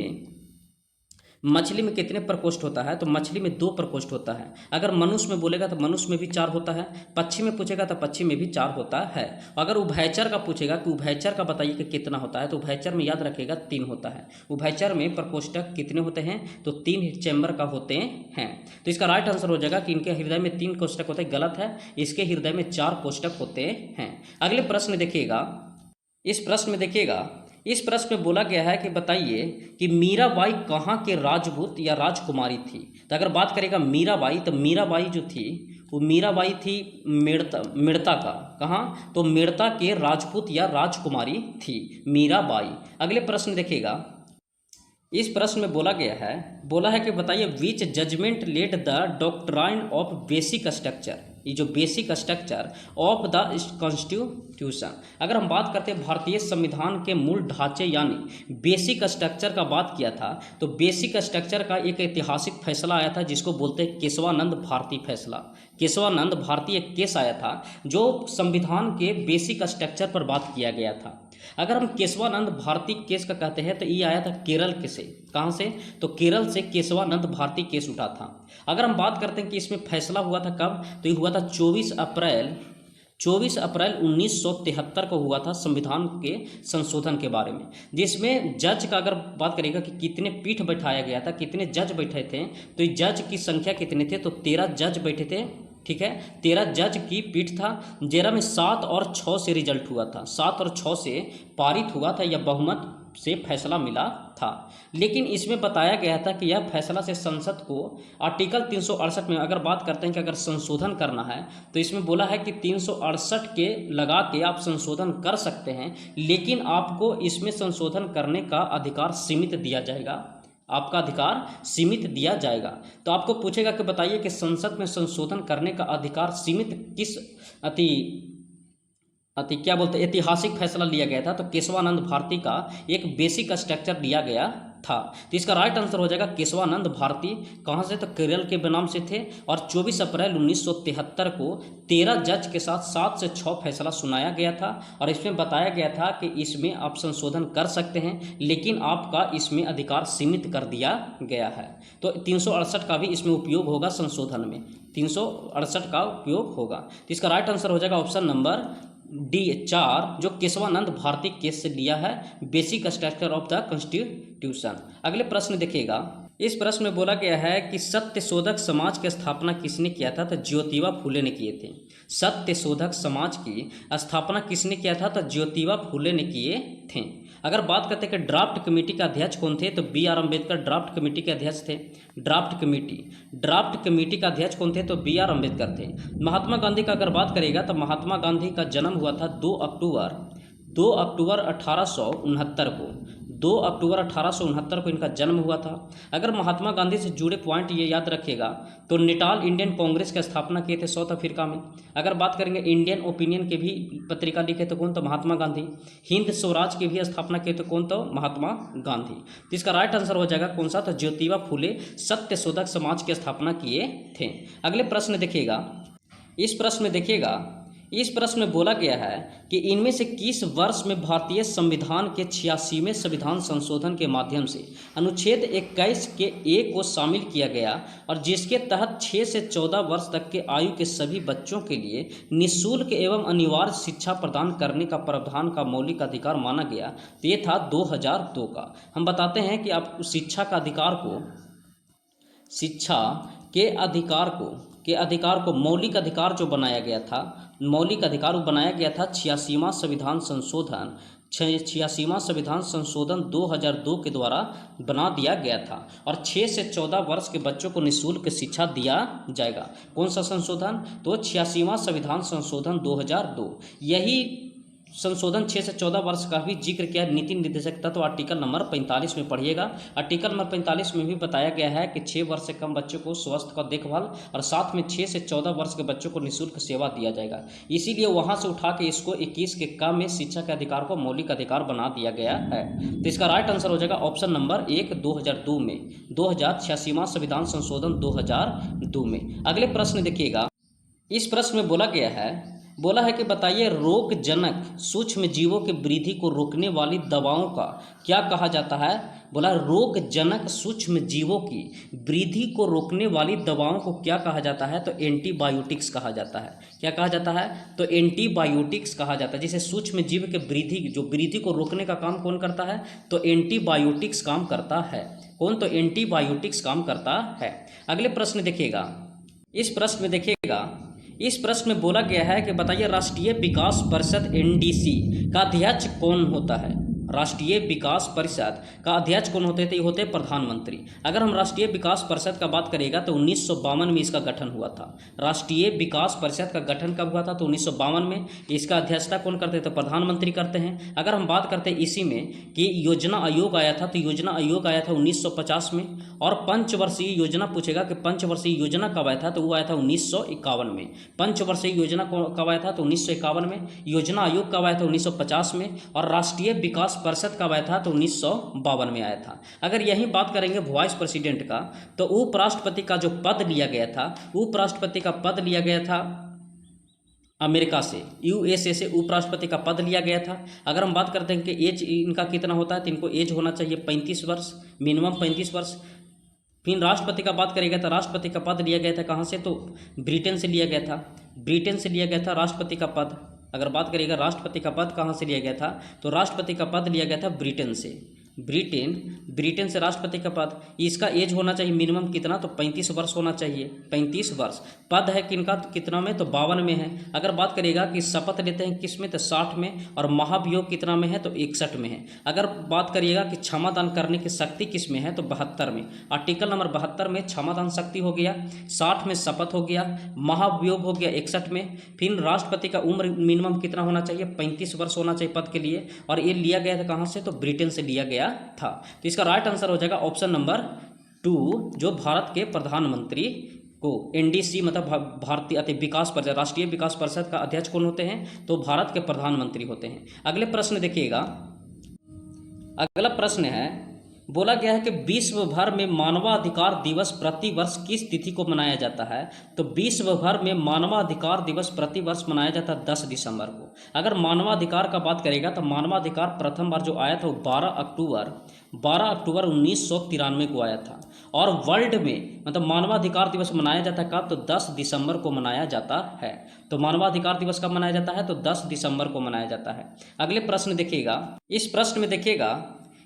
में कितने प्रकोष्ठ होता है? तो मछली में 2 प्रकोष्ठ होता है। अगर मनुष्य में बोलेगा तो मनुष्य में भी 4 होता है। पक्षी में पूछेगा तो पक्षी में भी 4 होता है। अगर उभयचर का पूछेगा कि उभयचर का बताइए कि कितना होता है, तो उभयचर में याद रखेगा 3 होता है। उभयचर में प्रकोष्ठक कितने होते हैं? तो 3 चैम्बर का होते हैं। तो इसका राइट आंसर हो जाएगा कि इनके हृदय में 3 कोष्ठक होते हैं। गलत है, इसके हृदय में 4 कोष्ठक होते हैं। अगले प्रश्न देखिएगा, इस प्रश्न में बोला गया है कि बताइए कि मीराबाई कहाँ के राजपूत या राजकुमारी थी? तो अगर बात करेगा मीराबाई, तो मीराबाई जो थी वो मीराबाई थी मेड़ता का। कहाँ? तो मेड़ता के राजपूत या राजकुमारी थी मीराबाई। अगले प्रश्न देखिएगा, इस प्रश्न में बोला है कि बताइए which judgment led the doctrine of basic structure. ये जो basic structure of the constitution, अगर हम बात करते हैं भारतीय संविधान के मूल ढांचे यानी बेसिक स्ट्रक्चर का बात किया था, तो बेसिक स्ट्रक्चर का एक ऐतिहासिक फैसला आया था जिसको बोलते हैं केशवानंद भारती फैसला। केशवानंद भारती एक केस आया था जो संविधान के बेसिक स्ट्रक्चर पर बात किया गया था। अगर हम केशवानंद भारती केस का कहते हैं तो ये आया था केरल के से। कहाँ से? तो केरल से केशवानंद भारती केस उठा था। अगर हम बात करते हैं कि इसमें फैसला हुआ था कब, तो ये हुआ था 24 अप्रैल 1973 को हुआ था संविधान के संशोधन के बारे में, जिसमें जज का अगर बात करेगा कि कितने पीठ बैठाया गया था, कितने जज बैठे थे, तो ये जज की संख्या कितने थे? तो 13 जज बैठे थे। ठीक है, 13 जज की पीठ था, जेरा में 7 और 6 से रिजल्ट हुआ था, 7 और 6 से पारित हुआ था या बहुमत से फैसला मिला था। लेकिन इसमें बताया गया था कि यह फैसला से संसद को आर्टिकल 368 में अगर बात करते हैं कि अगर संशोधन करना है, तो इसमें बोला है कि 368 के लगा के आप संशोधन कर सकते हैं, लेकिन आपको इसमें संशोधन करने का अधिकार सीमित दिया जाएगा। आपका अधिकार सीमित दिया जाएगा। तो आपको पूछेगा कि बताइए कि संसद में संशोधन करने का अधिकार सीमित किस क्या बोलते हैं ऐतिहासिक फैसला लिया गया था? तो केशवानंद भारती का एक बेसिक स्ट्रक्चर दिया गया था। तो इसका राइट आंसर हो जाएगा केशवानंद भारती। कहाँ से? तो केरल के नाम से थे। और 24 अप्रैल 1973 को 13 जज के साथ 7 से 6 फैसला सुनाया गया था। और इसमें बताया गया था कि इसमें आप संशोधन कर सकते हैं, लेकिन आपका इसमें अधिकार सीमित कर दिया गया है। तो 368 का भी इसमें उपयोग होगा संशोधन में, 368 का उपयोग होगा। तो इसका राइट आंसर हो जाएगा ऑप्शन नंबर डी 4, जो केशवानंद भारती केस से लिया है, basic structure of the constitution. अगले प्रश्न देखिएगा, इस प्रश्न में बोला गया है कि सत्यशोधक समाज की स्थापना किसने किया था? तो ज्योतिबा फुले ने किए थे। सत्यशोधक समाज की स्थापना किसने किया था? तो ज्योतिबा फुले ने किए थे। अगर बात करते हैं कि ड्राफ्ट कमेटी का अध्यक्ष कौन थे, तो BR अम्बेडकर ड्राफ्ट कमेटी के अध्यक्ष थे। ड्राफ्ट कमेटी का अध्यक्ष कौन थे? तो BR अम्बेडकर थे। महात्मा गांधी का अगर बात करेगा तो महात्मा गांधी का जन्म हुआ था 2 अक्टूबर 1869 को। 2 अक्टूबर 1869 को इनका जन्म हुआ था। अगर महात्मा गांधी से जुड़े पॉइंट ये याद रखिएगा तो निटाल इंडियन कांग्रेस की स्थापना किए थे साउथ अफ्रीका में। अगर बात करेंगे इंडियन ओपिनियन की भी पत्रिका लिखे थे कौन, तो महात्मा गांधी। हिंद स्वराज की भी स्थापना किए थे कौन, तो महात्मा गांधी। तो इसका राइट आंसर हो जाएगा कौन सा, तो ज्योतिबा फुले सत्यशोधक समाज की स्थापना किए थे। अगले प्रश्न देखिएगा, इस प्रश्न में बोला गया है कि इनमें से किस वर्ष में भारतीय संविधान के 86वें संविधान संशोधन के माध्यम से अनुच्छेद 21 के ए को शामिल किया गया और जिसके तहत 6 से 14 वर्ष तक के आयु के सभी बच्चों के लिए निःशुल्क एवं अनिवार्य शिक्षा प्रदान करने का प्रावधान का मौलिक अधिकार माना गया। तो ये था 2002 का। हम बताते हैं कि आप शिक्षा के अधिकार को मौलिक अधिकार जो बनाया गया था, मौलिक अधिकार वो बनाया गया था 86वां संविधान संशोधन 2002 के द्वारा बना दिया गया था। और 6 से 14 वर्ष के बच्चों को निःशुल्क शिक्षा दिया जाएगा। कौन सा संशोधन, तो 86वां संविधान संशोधन 2002। यही संशोधन 6 से 14 वर्ष का भी जिक्र किया नीति निर्देशक तत्व आर्टिकल नंबर 45 में पढ़िएगा। आर्टिकल नंबर 45 में भी बताया गया है कि 6 वर्ष से कम बच्चों को स्वास्थ्य का देखभाल और साथ में 6 से 14 वर्ष के बच्चों को निःशुल्क सेवा दिया जाएगा। इसीलिए वहां से उठा के इसको 21 के क में शिक्षा के अधिकार को मौलिक अधिकार बना दिया गया है। तो इसका राइट आंसर हो जाएगा ऑप्शन नंबर 1 2002 में, 2086वां संविधान संशोधन 2002 में। अगले प्रश्न देखिएगा, इस प्रश्न में बोला है कि बताइए रोगजनक सूक्ष्म जीवों की वृद्धि को रोकने वाली दवाओं का क्या कहा जाता है। बोला रोगजनक सूक्ष्म जीवों की वृद्धि को रोकने वाली दवाओं को क्या कहा जाता है, तो एंटीबायोटिक्स कहा जाता है। क्या कहा जाता है, तो एंटीबायोटिक्स कहा जाता है। जैसे सूक्ष्म जीव के वृद्धि को रोकने का काम कौन करता है, तो एंटीबायोटिक्स काम करता है। कौन, तो एंटीबायोटिक्स काम करता है। अगले प्रश्न देखिएगा, इस प्रश्न में बोला गया है कि बताइए राष्ट्रीय विकास परिषद NDC का अध्यक्ष कौन होता है। राष्ट्रीय विकास परिषद का अध्यक्ष कौन होते थे, ये होते प्रधानमंत्री। अगर हम राष्ट्रीय विकास परिषद का बात करेगा तो 1952 में इसका गठन हुआ था। राष्ट्रीय विकास परिषद का गठन कब हुआ था, तो 1952 में। इसका अध्यक्षता कौन करते थे, प्रधानमंत्री करते हैं। अगर हम बात करते हैं इसी में कि योजना आयोग आया था, तो योजना आयोग आया था 1950 में। और पंचवर्षीय योजना पूछेगा कि पंचवर्षीय योजना कब आया था, तो वो आया था 1951 में। पंचवर्षीय योजना कब आया था, तो 1951 में। योजना आयोग कब आया था, 1950 में। और राष्ट्रीय विकास परिषद कब आया था, तो 1952 में आया था। अगर यही बात करेंगे वाइस प्रेसिडेंट का, तो उपराष्ट्रपति का जो पद लिया गया था, उपराष्ट्रपति का पद लिया गया था अमेरिका से, USA से उपराष्ट्रपति का पद लिया गया था। अगर हम बात करते हैं कि एज इनका कितना होता है, तो इनको एज होना चाहिए 35 वर्ष, मिनिमम 35 वर्ष। फिर राष्ट्रपति का बात करेगा तो राष्ट्रपति का पद लिया गया था कहाँ से, तो ब्रिटेन से लिया गया था राष्ट्रपति का पद। अगर बात करिएगा राष्ट्रपति का पद कहाँ से लिया गया था, तो राष्ट्रपति का पद लिया गया था ब्रिटेन से। ब्रिटेन से राष्ट्रपति का पद। इसका एज होना चाहिए मिनिमम कितना, तो 35 वर्ष होना चाहिए, 35 वर्ष। पद है किनका, तो कितना में, तो 52 में है। अगर बात करिएगा कि शपथ लेते हैं किस में, तो 60 में। और महाभियोग कितना में है, तो 61 में है। अगर बात करिएगा कि क्षमादान करने की शक्ति किस में है, तो 72 में। आर्टिकल नंबर 72 में क्षमादान शक्ति हो गया, 60 में शपथ हो गया, महाभियोग हो गया 61 में। फिर राष्ट्रपति का उम्र मिनिमम कितना होना चाहिए, 35 वर्ष होना चाहिए पद के लिए। और ये लिया गया था कहाँ से, तो ब्रिटेन से लिया गया था। तो इसका राइट आंसर हो जाएगा ऑप्शन नंबर 2, जो भारत के प्रधानमंत्री को NDC मतलब भारतीय विकास परिषद, राष्ट्रीय विकास परिषद का अध्यक्ष कौन होते हैं, तो भारत के प्रधानमंत्री होते हैं। अगले प्रश्न देखिएगा, अगला प्रश्न है, बोला गया है कि विश्व भर में मानवाधिकार दिवस प्रतिवर्ष किस तिथि को मनाया जाता है, तो विश्व भर में मानवाधिकार दिवस प्रतिवर्ष मनाया जाता है 10 दिसंबर को। अगर मानवाधिकार का बात करेगा तो मानवाधिकार प्रथम बार जो आया था वो 12 अक्टूबर 1993 को आया था। और वर्ल्ड में मतलब मानवाधिकार दिवस मनाया जाता है कब, तो 10 दिसंबर को मनाया जाता है। तो मानवाधिकार दिवस कब मनाया जाता है, तो 10 दिसंबर को मनाया जाता है। अगले प्रश्न देखिएगा,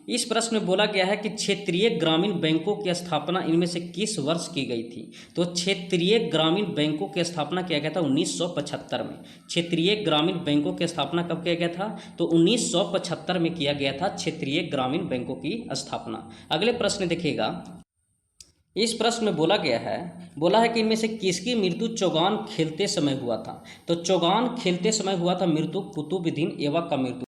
इस प्रश्न में बोला गया है कि क्षेत्रीय ग्रामीण बैंकों की स्थापना इनमें से किस वर्ष की गई थी, तो क्षेत्रीय ग्रामीण बैंकों की स्थापना किया गया था 1975 में। क्षेत्रीय ग्रामीण बैंकों की स्थापना कब किया गया था, तो 1975 में किया गया था क्षेत्रीय ग्रामीण बैंकों की स्थापना। अगले प्रश्न देखिएगा, इस प्रश्न में बोला है कि इनमें से किसकी मृत्यु चौगान खेलते समय हुआ था, तो चौगान खेलते समय हुआ था मृत्यु कुतुबुद्दीन ऐबक का मृत्यु।